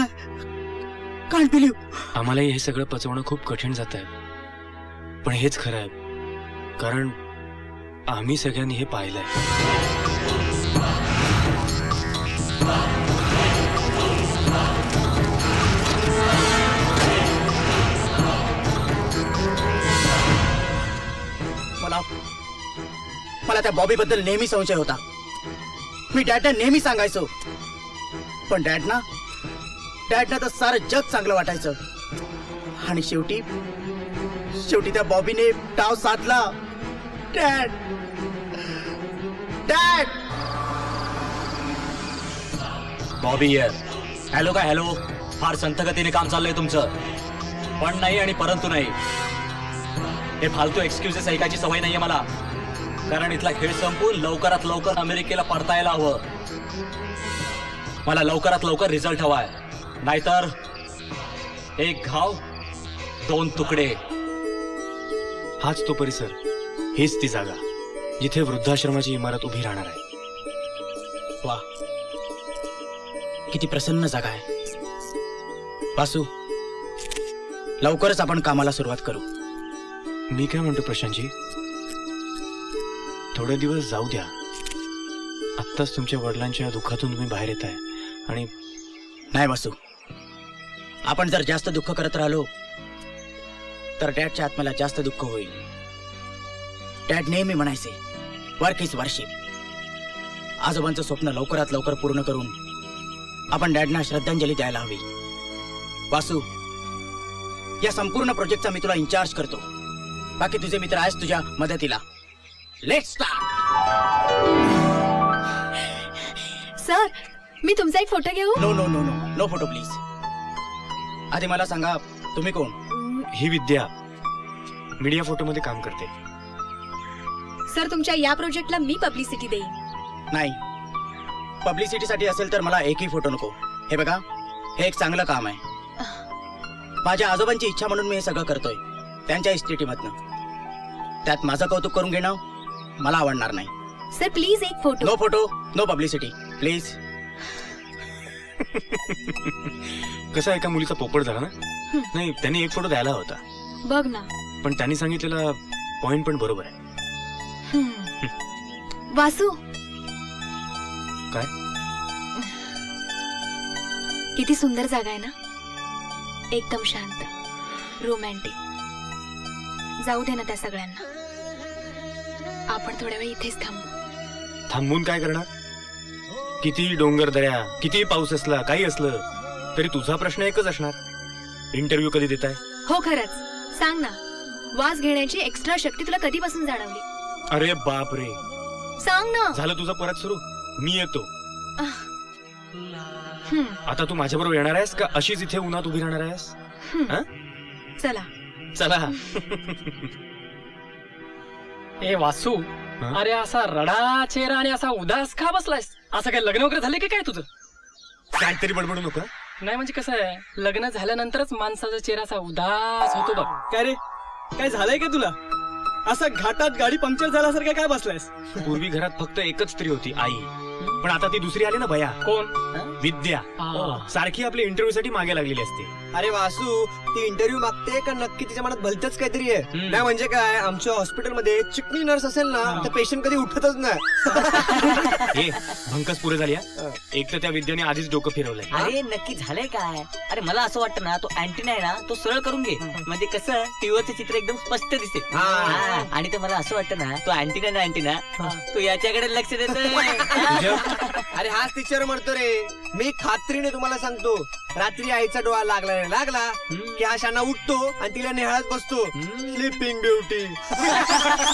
I can't believe. आम्हालाही हे सगळं पचवणं खूप कठीण जात आहे, पण हेच खरं आहे, कारण आम्ही सगळ्यांनी हे पाहिलंय. त्या बॉबी बद्दल नेहमी संशय होता. मी डॅडना नेहमी सांगायचो, पण डॅडना तर सारं जग चांगलं वाटायचं. आणि शेवटी त्या बॉबीने डाव साधला. डॅड डॅड बॉबी यार, हॅलो काय हॅलो. फार संथगतीने काम चाललंय तुमचं. पण नाही आणि परंतु नाही. हे फालतू एक्सक्युजेस ऐकायची सवय नाहीये मला. कारण इथला खेळ संपून लवकरात लवकर अमेरिकेला परतायला हवं. मला लवकरात लवकर रिझल्ट हवाय. नाहीतर एक घाव 2 तुकडे. हाच तो परिसर, हेच ती जागा जिथे वृद्धाश्रमाची इमारत उभी राहणार आहे. वा, किती प्रसन्न जागा आहे. वासू, लवकरच आपण कामाला सुरुवात करू. मी काय म्हणतो प्रशांतजी, थोडे दिवस जाऊ द्या. आत्ताच तुमच्या वडिलांच्या दुःखातून तुम्ही बाहेर येत आहे. आणि नाही वासू, आपण जर जास्त दुःख करत राहिलो तर डॅडच्या आत्म्याला जास्त दुःख होईल. डॅड नेहमी म्हणायचे, वर्क इज वर्शिप. आजोबांचं स्वप्न लवकरात लवकर पूर्ण करून आपण डॅडना श्रद्धांजली द्यायला हवी. वासू, या संपूर्ण प्रोजेक्टचा मी तुला इंचार्ज करतो. बाकी तुझे मित्र आहेस तुझ्या मदतीला. Let's start. सर, मी तुमचा एक फोटो घेऊ? No no no no no photo please. आधी मला सांगा, तुम्ही कोण? ही विद्या मीडिया फोटो मध्ये काम करते. सर, तुमच्या या प्रोजेक्टला मी पब्लिसिटी देईन. नाही, पब्लिसिटीसाठी असेल तर मला एकही फोटो नको. हे बघा, हे एक चांगलं काम आहे. माझ्या आजोबांची इच्छा म्हणून मी हे सगळं करतोय, त्यांच्या इस्टेटीमधनं. त्यात माझं कौतुक करून घेणं मला आवडणार नाही. सर प्लीज एक photo. No photo, no publicity please. कसं एका मुलीचा पोपट झाला ना. नाही, त्यांनी एक फोटो द्यायला होता. बघ ना. पण त्यांनी सांगितलेला पॉइंट पण बरोबर आहे. वासू, काय किती सुंदर जागा आहे ना. एकदम शांत, रोमॅन्टिक. जाऊ दे ना त्या सगळ्यांना. आपण थोड्या वेळ इथेच थांबू. थांबून काय करणार? किती डोंगर दऱ्या, किती पाऊस असला, काही असलं तरी तुझा प्रश्न एकच असणार, इंटरव्ह्यू कधी देताय? हो खरंच, सांग ना. वास घेण्याची एक्स्ट्रा शक्ती तुला कधीपासून जाणवली? अरे बाप रे, सांग ना. झालं तुझं परत सुरू. मी येतो. आता तू माझ्या बरोबर येणार आहेस का अशीच इथे उन्हात उभी राहणार आहेस? चला चला. ए वासू, अरे असा रडा चेहरा आणि असा उदास का बसलायस? असं काय लग्न वगैरे झाले की काय तुझं? काहीतरी बडबडू नको. नाही म्हणजे कसं आहे, लग्न झाल्यानंतरच माणसाचा चेहरा असा उदास होतो बघ. काय रे, काय झालंय का तुला? असं घाटात गाडी पंक्चर झाल्यासारखं काय बसलायस? पूर्वी घरात फक्त एकच स्त्री होती, आई. पण आता ती दुसरी आली ना भया. कोण? विद्या. सारखी आपल्या इंटरव्ह्यू साठी मागे लागलेली असते. अरे वासू, ती इंटरव्ह्यू मागते का नक्की तिच्या मनात भलतच काहीतरी आहे? नाही म्हणजे काय, आमच्या हॉस्पिटलमध्ये चिकनी नर्स असेल ना तर पेशंट कधी उठतच नाही. भंकस पुरे झाली. एक तर त्या विद्याने आधीच डोकं फिरवलंय. अरे नक्की झालंय काय? अरे मला असं वाटतं ना, तो अँटिना आहे ना तो सरळ करून घे. म्हणजे कसं टीव्हीवरचं चित्र एकदम स्पष्ट दिसेल. आणि ते मला असं वाटतं ना, तो अँटिना तो याच्याकडे लक्ष देतोय. अरे हाच टीचर म्हणतो रे. मी खात्रीने तुम्हाला सांगतो, रात्री आईचा डोळा लागला की हा शाना उठतो आणि तिला नेहाळत बसतो. Sleeping beauty.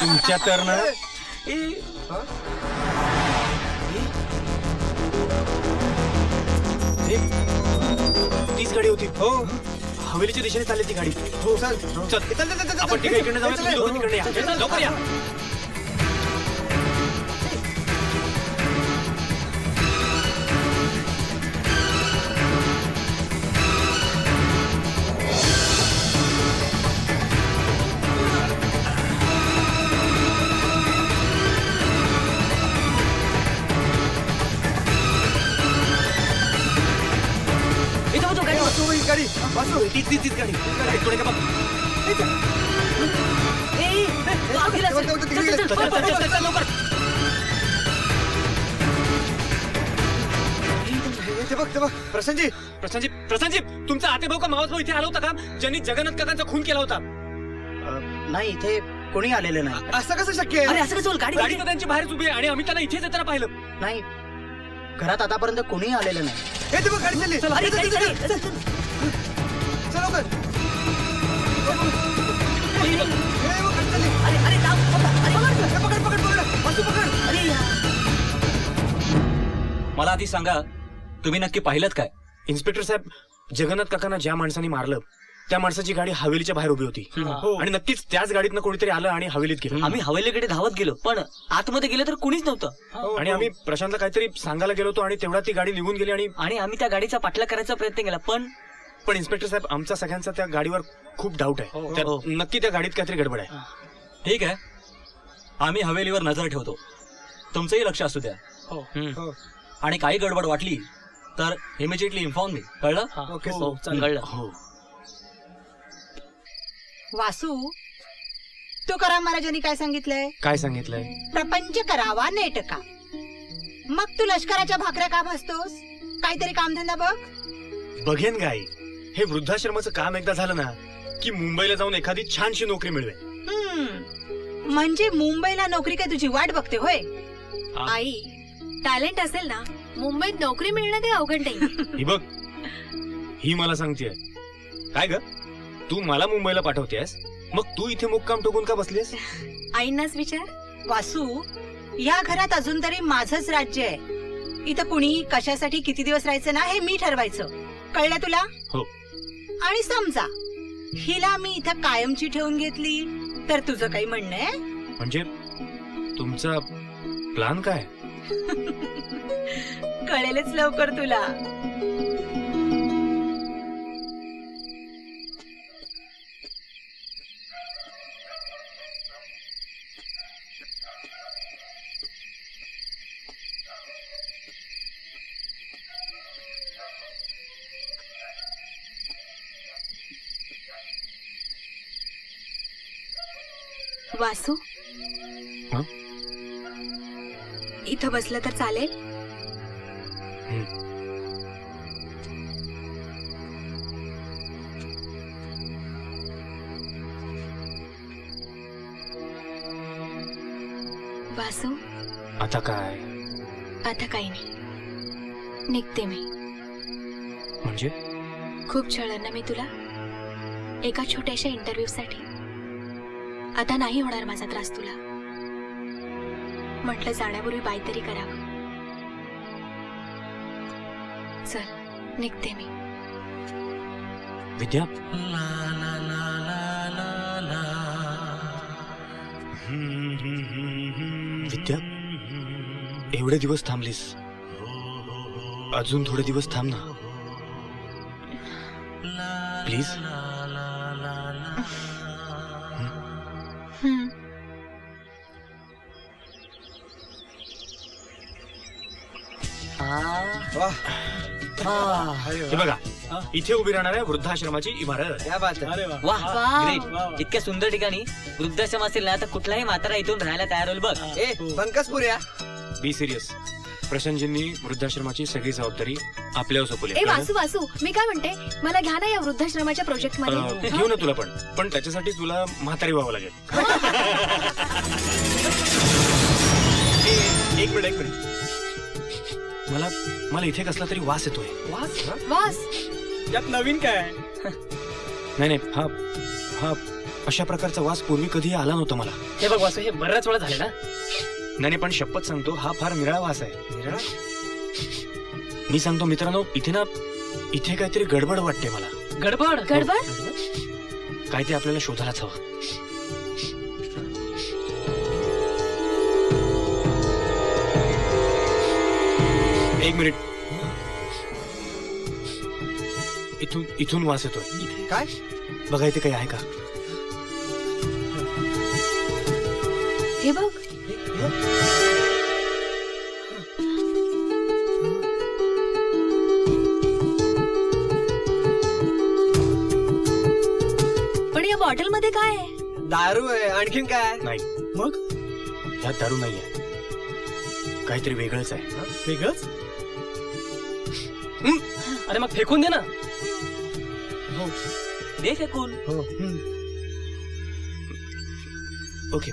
तुमच्या तर ना तीच गाडी होती. हो, हवेलीच्या दिशेने चालली ती गाडी. हो चल चल, आपण तिकडे जाऊया, तुम्ही दोघं तिकडे या. लवकर या. गाडी वासू, तीच गाडी. थोडे का बघ. प्रशांतजी, तुमचा आते भाऊ का मावस भाऊ इथे आला होता का, ज्यांनी जगन्नाथ काकांचा खून केला होता? नाही, इथे कोणी आलेलं नाही. असं कसं शक्य आहे? अरे असं कसं होईल? गाडी तर त्यांची बाहेरच उभी आहे आणि आम्ही त्यांना इथेच येताना पाहिलं. नाही, घरात आतापर्यंत कोणी आलेलं नाही. हे ते बघ, गाडी चालली. अरे, चल, गाडी चल, चालली. चल, चल. चल लवकर. हे बघ, गाडी चालली. अरे थांब. हे पकड पकड पकड वासू पकड. अरे मला आधी सांगा, तुम्ही नक्की पाहिलं काय? इन्स्पेक्टर साहेब, जगन्नाथ काकांना ज्या माणसाने मारलं त्या माणसाची गाडी हवेलीच्या बाहेर उभी होती आणि नक्कीच त्याच गाडीतनं कोणीतरी आलं आणि हवेलीत गेलं. आम्ही हवेलीकडे धावत गेलो, पण आतमध्ये गेलो तर कुणीच नव्हतं. आणि आम्ही प्रशांतला काहीतरी सांगायला गेलो होतो आणि तेवढा ती गाडी निघून गेली आणि आम्ही त्या गाडीचा पाठलाग करायचा प्रयत्न केला, पण इन्स्पेक्टर साहेब, आमचा सगळ्यांचा त्या गाडीवर खूप डाऊट आहे. त्यात नक्की त्या गाडीत काहीतरी गडबड आहे. ठीक आहे, आम्ही हवेलीवर नजर ठेवतो, तुमचंही लक्ष असू द्या. आणि काही गडबड वाटली तर इमिजिएटली इन्फॉर्म मी. कळलं? कळलं. वासू, तुकाराम महाराजांनी काय सांगितलंय? काय सांगितलंय? प्रपंच करावा नेटका. मग तू लष्कराच्या भाकऱ्या का भासतोस? काहीतरी कामधंदा बघ. बघेन गाई, हे वृद्धाश्रमाचं काम एकदा झालं ना की मुंबईला जाऊन एखादी छानशी नोकरी मिळवेल. म्हणजे मुंबईला नोकरी काय तुझी वाट बघते होय? आई, टॅलेंट असेल ना, मुंबईत नोकरी मिळणं काही अवघड नाही. ही बघ, ही मला सांगतेय काय ग, तू मला मुंबईला पाठवतेस, मग तू इथे मुक्काम टोकून का बसलीस? आईंनाच विचार. वासू, या घरात अजून तरी माझंच राज्य आहे. इथं कुणी कशासाठी किती दिवस राहायचं ना हे मी ठरवायचं. कळलं तुला? हो. आणि समजा हिला मी इथं कायमची ठेवून घेतली तर तुझं काही म्हणणं आहे? म्हणजे तुमचा प्लान काय? कळेलच लवकर तुला. वासू, इथं बसलं तर चालेल? वासू, आता काय? आता काही नाही, निघते मी. म्हणजे खूप छळलं ना मी तुला एका छोट्याशा इंटरव्ह्यू साठी. आता नाही होणार माझा त्रास तुला. म्हटलं जाण्यापूर्वी काहीतरी करावं. चल, निघते मी. विद्या, विद्या, एवढे दिवस थांबलीस, अजून थोडे दिवस थांब ना प्लीज. हे बघा, इथे उभी राहणाऱ्या वृद्धाश्रमाची इमारत. ग्रेट. इतक्या सुंदर ठिकाणी वृद्धाश्रम असेल ना तर कुठलाही म्हातारा इथून राहायला तयार होईल. बघ, पंकजपुऱ्या, बी सिरियस. प्रशांतजींनी वृद्धाश्रमाची सगळी जबाबदारी आपल्यावर सोपवली. वासू वासू, मी काय म्हणते, मला घ्या ना या वृद्धाश्रमाच्या प्रोजेक्ट मध्ये. घेऊ ना तुला, पण त्याच्यासाठी तुला म्हातारी व्हावं लागेल. एक मिनिट. मला इथे कसला तरी वास येतोय. वास? यात नवीन काय? नाही, हा अशा प्रकारचा वास पूर्वी कधी आला नव्हता मला. हे बघ वासू, हे बऱ्याच वेळा झाले ना. नाही, पण शपथ सांगतो, हा फार निराळा वास आहे. निराळा? मी सांगतो मित्रांनो, इथे काहीतरी गडबड वाटते मला. गडबड? काय ते आपल्याला शोधायलाच हवं. एक मिनिट. इथून वास येतोय. काय? बघा इथे काही आहे का? हे बघ. पण या बॉटल मध्ये काय आहे? दारू आहे. आणखीन काय? नाही. मग यात दारू नाहीये, काहीतरी वेगळंच आहे. वेगळंच? अरे मग फेकून दे ना. दे फेकून. ओके.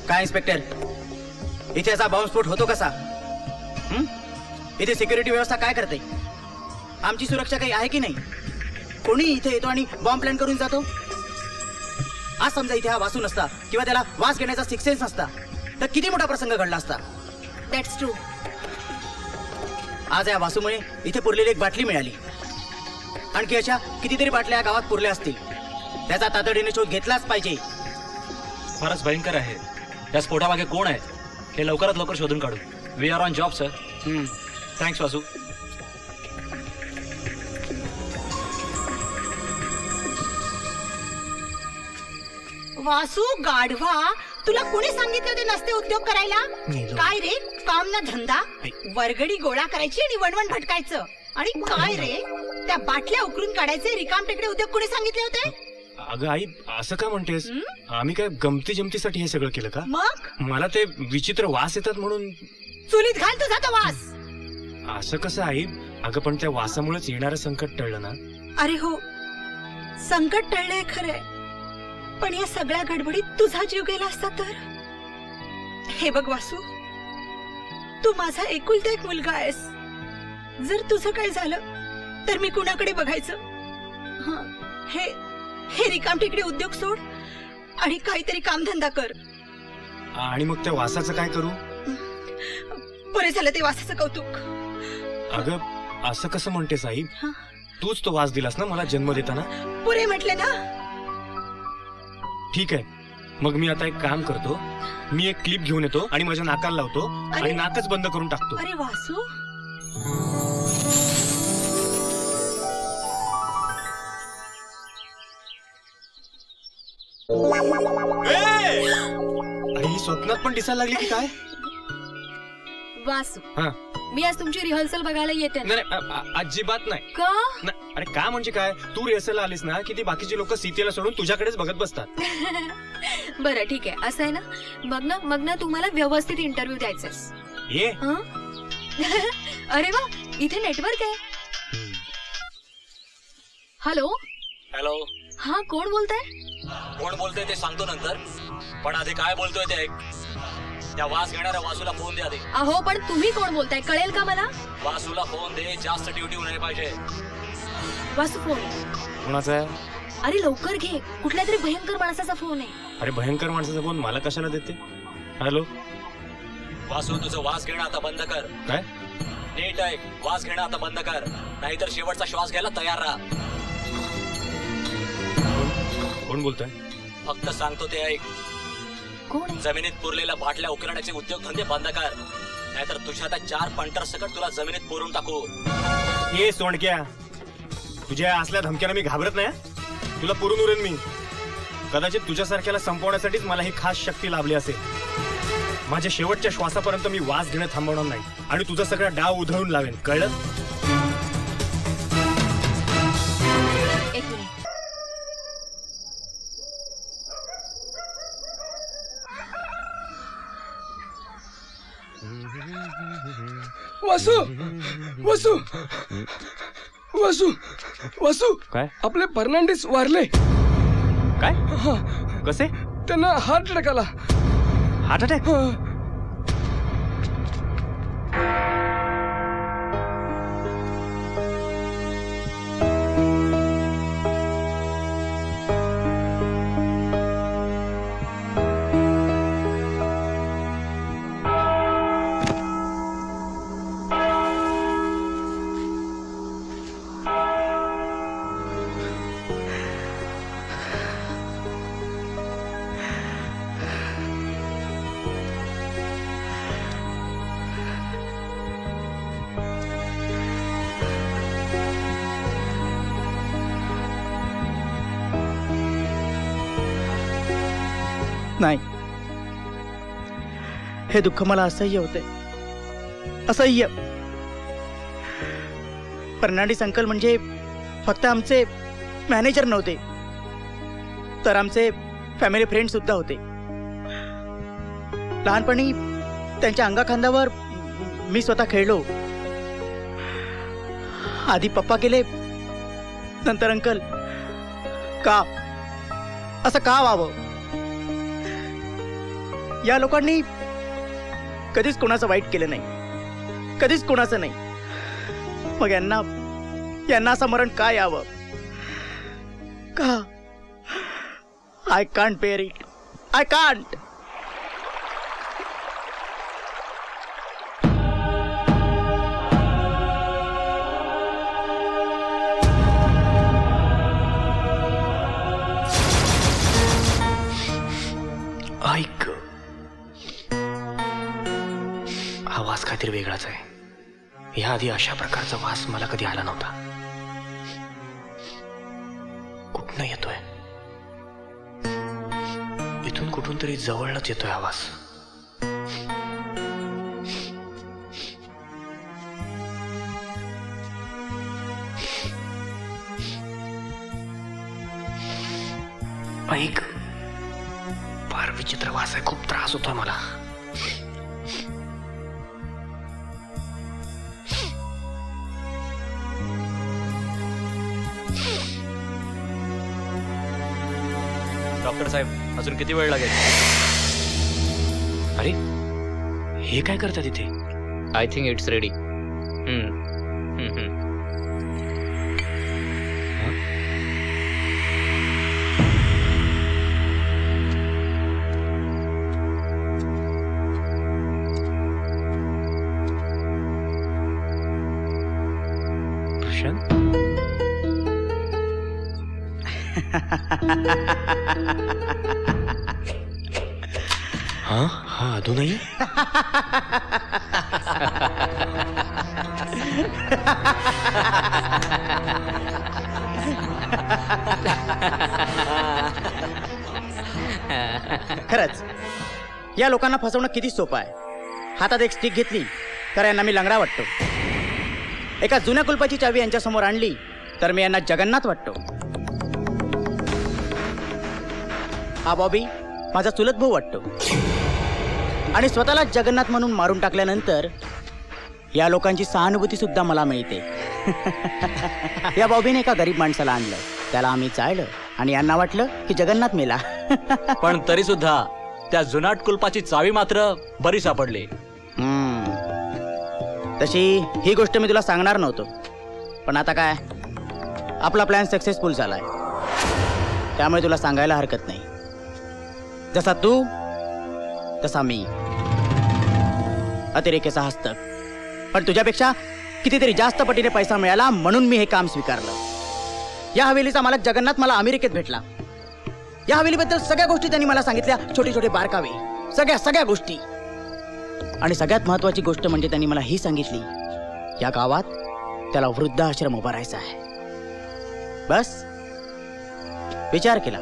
काय इन्स्पेक्टर, इथे असा बॉम्बस्फोट होतो कसा? इथे सिक्युरिटी व्यवस्था काय करते? आमची सुरक्षा काही आहे की नाही? कोणी इथे येतो आणि बॉम्ब प्लॅन करून जातो? आज समजा इथे हा वासू नसता किंवा त्याला वास घेण्याचा सिक्स सेन्स नसता तर किती मोठा प्रसंग घडला असता. That's true. आज या वासूमुळे इथे पुरलेली एक बाटली मिळाली. आणखी अशा कितीतरी बाटल्या या गावात पुरल्या असतील. त्याचा तातडीने शोध घेतलाच पाहिजे. फारच भयंकर आहे. या स्फोटामागे कोण आहे हे लवकरात लवकर शोधून काढू. We are on job sir. Thanks Vasu. Vasu गाढवा, तुला कोणी सांगितले होते नसते उद्योग करायला? काय रे, काम ना धंदा, वर्गडी गोळा करायची आणि वणवण भटकायचं. आणि काय रे, त्या बाटल्या उकरून काढायचे रिकाम टेकडे उद्योग कोणी सांगितले होते? अगं आई, असं का म्हणतेस? आम्ही काय गमती जमतीसाठी हे सगळं केलं का? मग मला ते विचित्र वास येतात म्हणून. चुलीत घाल तुझा तो वास. असं कसं आई? अगं पण त्या वासामुळेच येणारं संकट टळलं ना. अरे हो, संकट टळलंय खरंय, पण या सगळ्या गडबडीत तुझा जीव गेला असता तर? हे बघ वासू, तू माझा एकुलता एक मुलगा आहेस. जर तुझं काय झालं तर मी कुणाकडे बघायचं? हे रिकाम टेकडे उद्योग सोड आणि काहीतरी कामधंदा कर. आणि मग त्या वासाचं काय करू? बरे झालं ते वासाचं कौतुक. अगं असं कसं म्हणतेस आई? तूच तो वास दिलास ना मला जन्म देताना. पुरे म्हटले ना. ठीक आहे, मग मी आता एक काम करतो. मी एक क्लिप घेऊन येतो आणि माझ्या नाकाला लावतो आणि नाकच बंद करून टाकतो. अरे वासू, अरे ही स्वप्नात पण दिसायला लागली की काय? वासू, हा, मी आज तुमची रिहर्सल बघायला येते. नाही, अजिबात नाही. का? अरे का म्हणजे काय? तू रिहर्सलला आलीस ना की ती बाकीची लोक सीतेला सोडून तुझ्याकडेच बघत बसतात. बरं ठीक आहे, असं आहे ना. मग ना तुम्हाला व्यवस्थित इंटरव्ह्यू द्यायचास. ये. अरे वा, इथे नेटवर्क आहे. हॅलो. हॅलो. हा, कोण बोलताय? कोण बोलतोय ते सांगतो नंतर, पण आधी काय बोलतोय ते ऐक. त्या वास घेणाऱ्या वासूला फोन दे आधी. अहो, पण तुम्ही कोण बोलताय कळेल का मला? वासूला फोन दे, जास्त ड्युटी नाही पाहिजे. वासू फोन. कोणाचा आहे? अरे लवकर घे, कुठल्या तरी भयंकर माणसाचा फोन आहे. अरे भयंकर माणसाचा फोन मला कशाला देते? हॅलो. वासू, तुझं वास घेणं आता बंद कर. काय? नीट ऐक, वास घेणं आता बंद कर, नाहीतर शेवटचा श्वास घ्यायला तयार राहा. कोण बोलतोय? फक्त सांगतो ते ऐक. कोण? जमिनीत पुरलेल्या बाटल्या उकरण्याचे उद्योगधंदे बंद कर, नाहीतर तुझ्या त्या 4 पंटर सकट तुला जमिनीत पुरून टाकू. हे सोंडक्या, तुझ्या असल्या धमक्याला मी घाबरत नाही. तुला पुरून उरेन मी. कदाचित तुझ्यासारख्याला संपवण्यासाठीच मला ही खास शक्ती लाभली असेल. माझ्या शेवटच्या श्वासापर्यंत मी वास घेणं थांबवणार नाही आणि तुझा सगळा डाव उधळून लावेन, कळलं? एक मिनिट. वासू, वासू, वासू, वासू. काय? आपले फर्नांडिस वारले. काय? कसे? त्यांना हार्ट अटॅक आला. Heart attack? नाही, हे दुःख मला असह्य होते, असह्य. फर्नांडिस अंकल म्हणजे फक्त आमचे मॅनेजर नव्हते, तर आमचे फॅमिली फ्रेंड सुद्धा होते. लहानपणी त्यांच्या अंगाखांद्यावर मी स्वतः खेळलो. आधी पप्पा केले, नंतर अंकल. का असं का व्हावं? या लोकांनी कधीच कोणाचं वाईट केलं नाही, कधीच कोणाचं नाही. मग यांना असं मरण का यावं? का? I can't bear it, I can't. ऐक, हा वास काहीतरी वेगळाच आहे. याआधी अशा प्रकारचा वास मला कधी आला नव्हता. कुठनं येतोय? इथून कुठून तरी जवळच येतोय हा वास. ऐक, फार विचित्र वास आहे, खूप त्रास होतोय मला. डॉक्टर साहेब, अजून किती वेळ लागेल? अरे, हे काय करतात इथे? I think it's ready. हा अजूनही? खरंच या लोकांना फसवणं किती सोपं आहे. हातात एक स्टिक घेतली तर यांना मी लंगडा वाटतो. एका जुन्या कुलपाची चावी यांच्या समोर आणली तर मी यांना जगन्नाथ वाटतो. हा बॉबी माझा चुलत भाऊ वाटतो. आणि स्वतःला जगन्नाथ म्हणून मारून टाकल्यानंतर या लोकांची सहानुभूती सुद्धा मला मिळते. या बॉबीने एका गरीब माणसाला आणलं, त्याला आम्ही चाळलं आणि यांना वाटलं की जगन्नाथ मेला. पण तरी सुद्धा त्या जुनाट कुलपाची चावी मात्र बरी सापडली. तशी ही गोष्ट मी तुला सांगणार नव्हतो, पण आता काय, आपला प्लॅन सक्सेसफुल झालाय, त्यामुळे तुला सांगायला हरकत नाही. जसा तू तसा मी, अतिरेकेचा हस्तक. पण तुझ्यापेक्षा कितीतरी जास्त पटीने पैसा मिळाला म्हणून मी हे काम स्वीकारलं. या हवेलीचा मालक जगन्नाथ मला अमेरिकेत भेटला. या हवेलीबद्दल सगळ्या गोष्टी त्यांनी मला सांगितल्या, छोटे छोटे बारकावे, सगळ्या गोष्टी. आणि सगळ्यात महत्वाची गोष्ट म्हणजे त्यांनी मला ही सांगितली, या गावात त्याला वृद्धाश्रम उभारायचा आहे. बस विचार केला,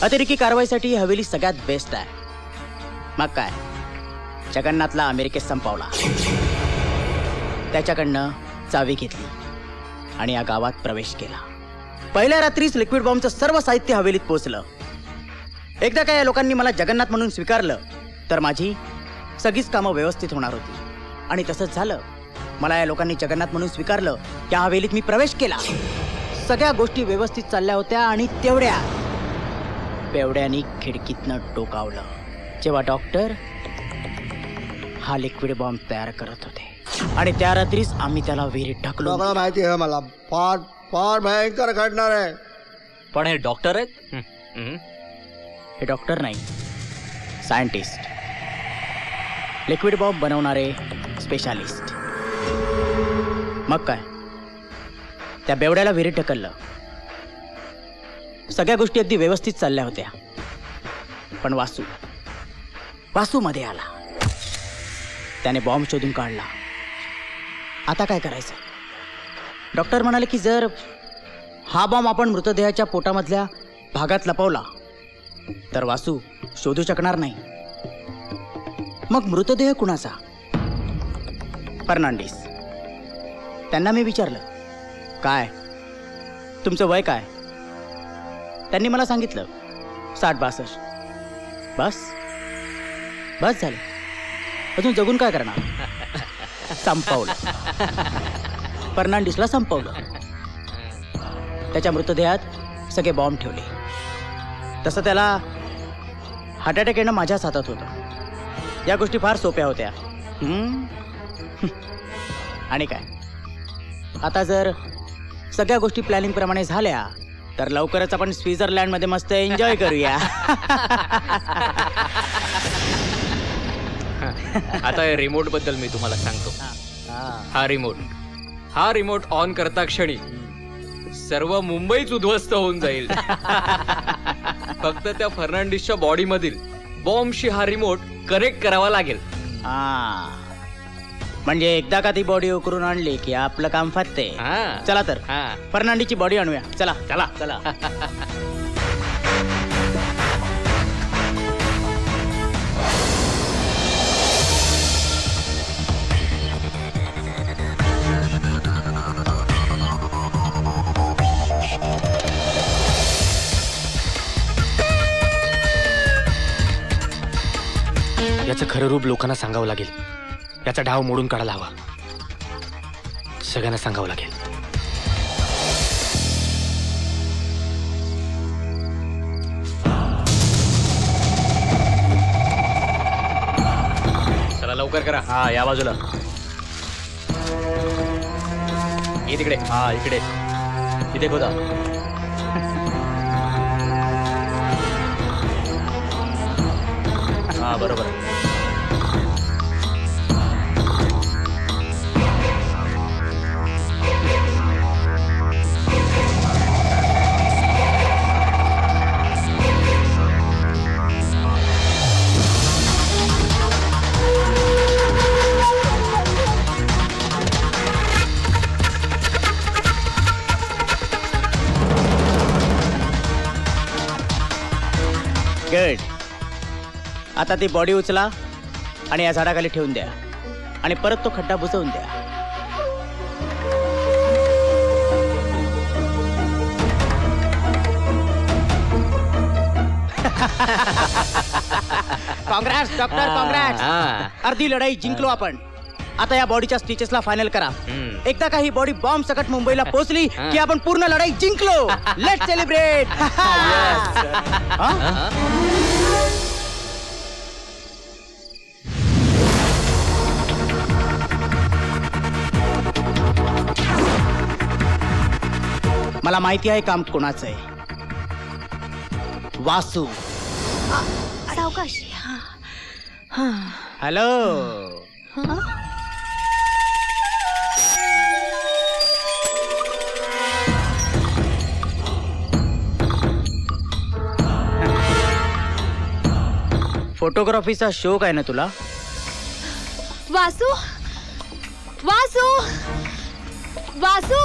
अतिरेकी कारवाईसाठी ही हवेली सगळ्यात बेस्ट आहे. मग काय, जगन्नाथला अमेरिकेत संपवला, त्याच्याकडनं चावी घेतली आणि या गावात प्रवेश केला. पहिल्या रात्रीच लिक्विड बॉम्बचं सर्व साहित्य हवेलीत पोहोचलं. एकदा काय या लोकांनी मला जगन्नाथ म्हणून स्वीकारलं तर माझी सगळीच कामं व्यवस्थित होणार होती. आणि तसंच झालं. मला या लोकांनी जगन्नाथ म्हणून स्वीकारलं, त्या हवेलीत मी प्रवेश केला. सगळ्या गोष्टी व्यवस्थित चालल्या होत्या आणि तेवढ्या बेवड्यानी खिडकीतनं डोकावलं जेव्हा डॉक्टर हा लिक्विड बॉम्ब तयार करत होते. आणि त्या रात्रीच आम्ही त्याला विहिरीत टाकलो. माहिती आहे मला, फार फार भयंकर घडणार आहे. पण हे डॉक्टर आहेत? हे डॉक्टर नाही, सायंटिस्ट, लिक्विड बॉम्ब बनवणारे स्पेशालिस्ट. मग काय, त्या बेवड्याला विहिरीत ढकललं. सगळ्या गोष्टी अगदी व्यवस्थित चालल्या होत्या. पण वासू मध्ये आला. त्याने बॉम्ब शोधून काढला. आता काय करायचं? डॉक्टर म्हणाले की जर हा बॉम्ब आपण मृतदेहाच्या पोटामधल्या भागात लपवला तर वासू शोधू शकणार नाही. मग मृतदेह कुणाचा? फर्नांडिस. त्यांना मी विचारलं, काय तुमचं वय काय? त्यांनी मला सांगितलं 60-62. बस बस झालं. अजून जगून काय करणार? संपवलं. फर्नांडिसला संपवलं. त्याच्या मृतदेहात सगळे बॉम्ब ठेवले. तसं त्याला हार्ट अटॅक येणं माझ्याच हातात होतं. या गोष्टी फार सोप्या होत्या. आणि काय, आता जर सगळ्या गोष्टी प्लॅनिंग प्रमाणे झाल्या तर लवकरच आपण स्वित्झर्लंड मध्ये मस्त एन्जॉय करूया. आता या रिमोट बद्दल मी तुम्हाला सांगतो. हा रिमोट ऑन करता क्षणी सर्व मुंबईच उद्ध्वस्त होऊन जाईल. फक्त त्या फर्नांडिसच्या बॉडी मधील बॉम्बशी हा रिमोट कनेक्ट करावा लागेल. म्हणजे एकदा का ती बॉडी उकरून आणली की आपलं काम फाटते. चला तर फर्नांडिसची बॉडी आणूया. चला चला चला. याचं खरं रूप लोकांना सांगावं लागेल. याचा डाव मोडून काढायला हवा. सगळ्यांना सांगावं लागेल. चला लवकर करा. हा या बाजूला. ये तिकडे. हा इकडे. इथे खोदा. हा बरोबर. गुड. आता ती बॉडी उचला आणि या झाडाखाली ठेवून द्या आणि परत तो खड्डा बुजवून द्या. काँग्रेस डॉक्टर, काँग्रेस. अर्धी लढाई जिंकलो आपण. आता या बॉडीच्या स्टिचेसला फायनल करा. एकदा का ही बॉडी बॉम्ब सकट मुंबईला पोहोचली की आपण पूर्ण लढाई जिंकलो. Let's celebrate. मला माहिती आहे काम कोणाचं आहे. वासू. सावकाश. हॅलो. फोटोग्राफीचा शौक आहे ना तुला? वासू, वासू, वासू.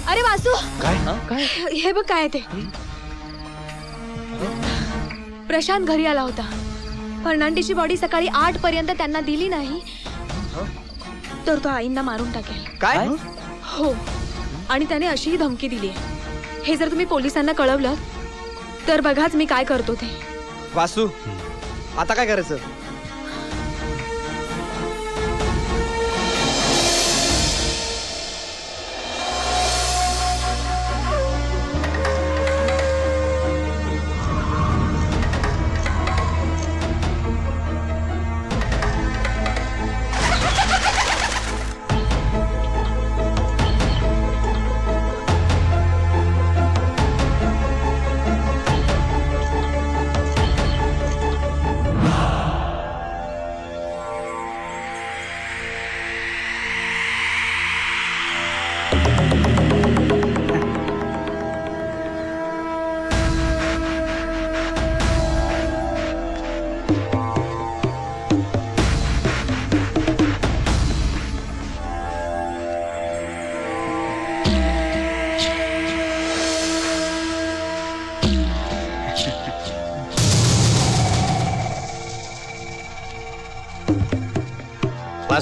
अरे वासू. काय? हे बघ काय ते. प्रशांत घरी आला होता. फर्नांडिसची बॉडी सकाळी 8 पर्यंत त्यांना दिली नाही तर तो आईंना मारून टाकेल. काय? हो. आणि त्याने अशीही धमकी दिली आहे. हे जर तुम्ही पोलिसांना कळवलं तर बघाच मी काय करतो ते. वासू, आता काय करायचं?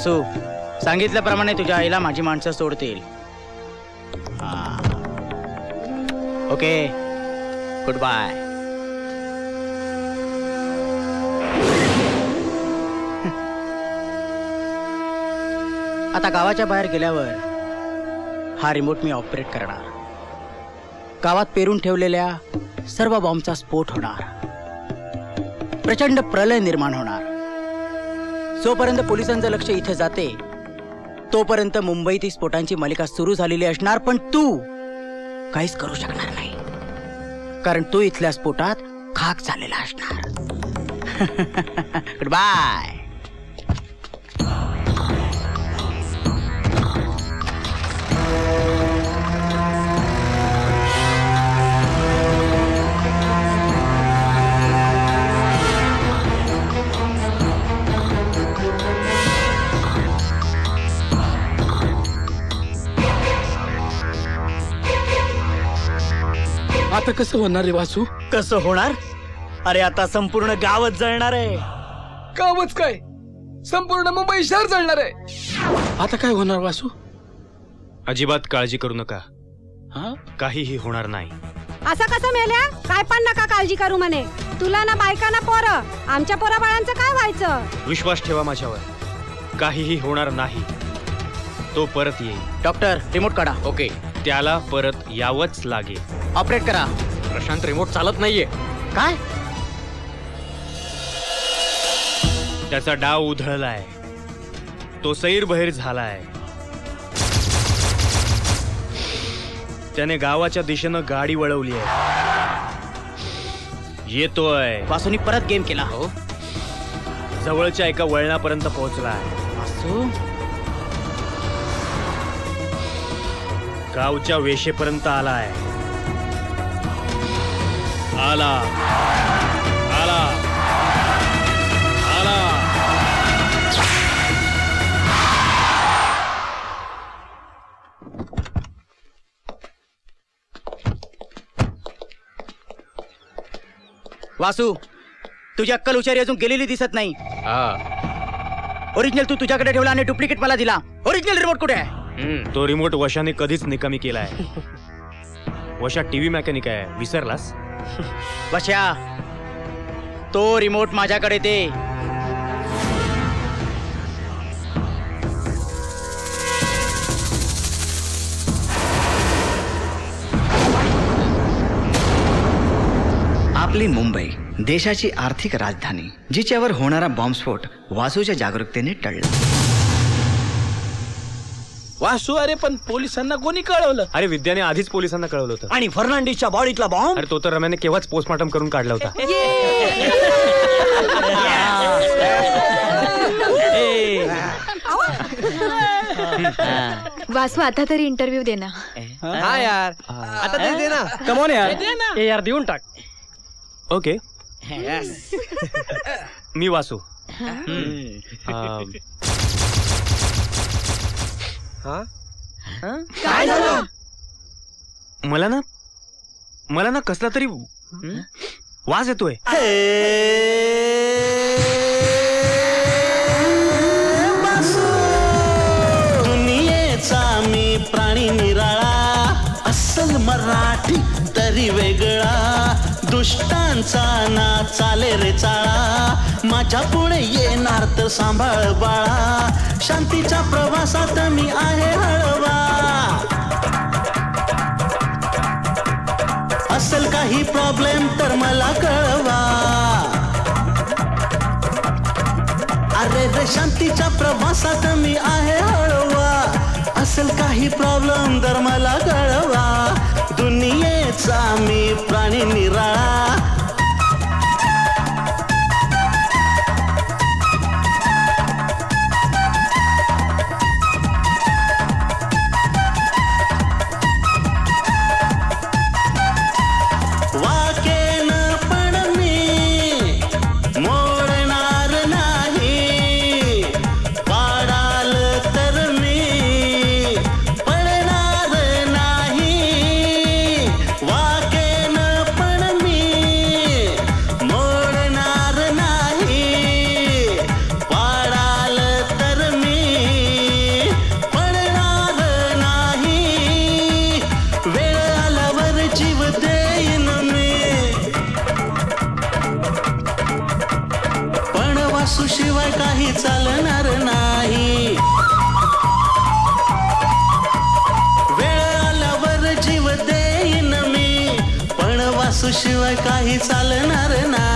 वासू, सांगितल्याप्रमाणे तुझ्या आईला माझी माणसं सोडतील. Okay, goodbye. आता गावाच्या बाहेर गेल्यावर हा रिमोट मी ऑपरेट करणार. गावात पेरून ठेवलेल्या सर्व बॉम्बचा स्फोट होणार. प्रचंड प्रलय निर्माण होणार. जोपर्यंत पोलिसांचं लक्ष इथे जाते तोपर्यंत मुंबईत स्फोटांची मालिका सुरू झालेली असणार. पण तू काहीच करू शकणार नाही, कारण तू इथल्या स्फोटात खाक झालेला असणार. Goodbye. आता कसं होणार रे वासू? कसं होणार? अरे आता संपूर्ण गावच जळणार आहे. गावच काय, संपूर्ण मुंबई शहर जळणार आहे. आता काय होणार वासू? अजिबात काळजी करू नका, काहीही होणार नाही. असं कसं मेल्या? काय पण नका काळजी करू म्हणे. तुला ना बायका ना पोरं, आमच्या पोराबाळांचं काय व्हायचं? विश्वास ठेवा माझ्यावर, काहीही होणार नाही. तो परत येईल. डॉक्टर, रिमोट काढा. ओके, त्याला परत यावंच लागेल. ऑपरेट करा. प्रशांत, रिमोट चालत नाहीये. काय? त्याचा डाव उधळलाय, तो सैरबैर झालाय. त्याने गावाच्या दिशेनं गाडी वळवली आहे. येतोय. वासूनी परत गेम केला. हो, जवळच्या एका वळणापर्यंत पोहोचलाय. वासू, गावच्या वेशेपर्यंत आलाय. आला आला आला. वासू, तुझी अक्कल हुशारी अजून गेलेली दिसत नाही. ओरिजिनल तू तुझ्याकडे ठेवला आणि डुप्लिकेट मला दिला. ओरिजिनल रिमोट कुठे आहे? तो रिमोट वशाने कधीच निकामी केलाय. वशा टीव्ही मॅकॅनिक आहे, विसरलास? वशा, तो रिमोट माझ्याकडे दे. आपली मुंबई देशाची आर्थिक राजधानी, जिच्यावर होणारा बॉम्बस्फोट वासूच्या जागरूकतेने टळला. वासू, अरे पण पोलिसांना कोणी कळवलं? अरे विद्याने आधीच पोलिसांना कळवलं होतं. आणि फर्नांडिसच्या बॉडीतला बॉम्ब? अरे तो तर रम्याने केव्हाच पोस्टमॉर्टम करून काढला होता. वासू, आता तरी इंटरव्ह्यू दे ना. हा यार, आता ते दे ना. कमॉन यार, ए यार देऊन टाक. ओके, मी वासू. काय झालं? मला ना कसला तरी वास येतोय. दुनियेचा मी प्राणी निराळा, अस्सल मराठी तरी वेगळा. दुष्टांचा ना चाले रे चाळा, माझ्या पुढे येणार तर सांभाळ बाळा. शांतीच्या प्रवासात मी आहे हळवा, असेल काही प्रॉब्लेम तर मला कळवा. अरे रे शांतीच्या प्रवासात मी आहे हळवा, असेल काही प्रॉब्लेम तर मला कळवा. दुनियेचा मी प्राणी निराळा. वाकेन पण मी मोडणार नाही, पाडाल तर मी पडणार नाही. वाकेन पण मी शिवाय काही चालणार नाही.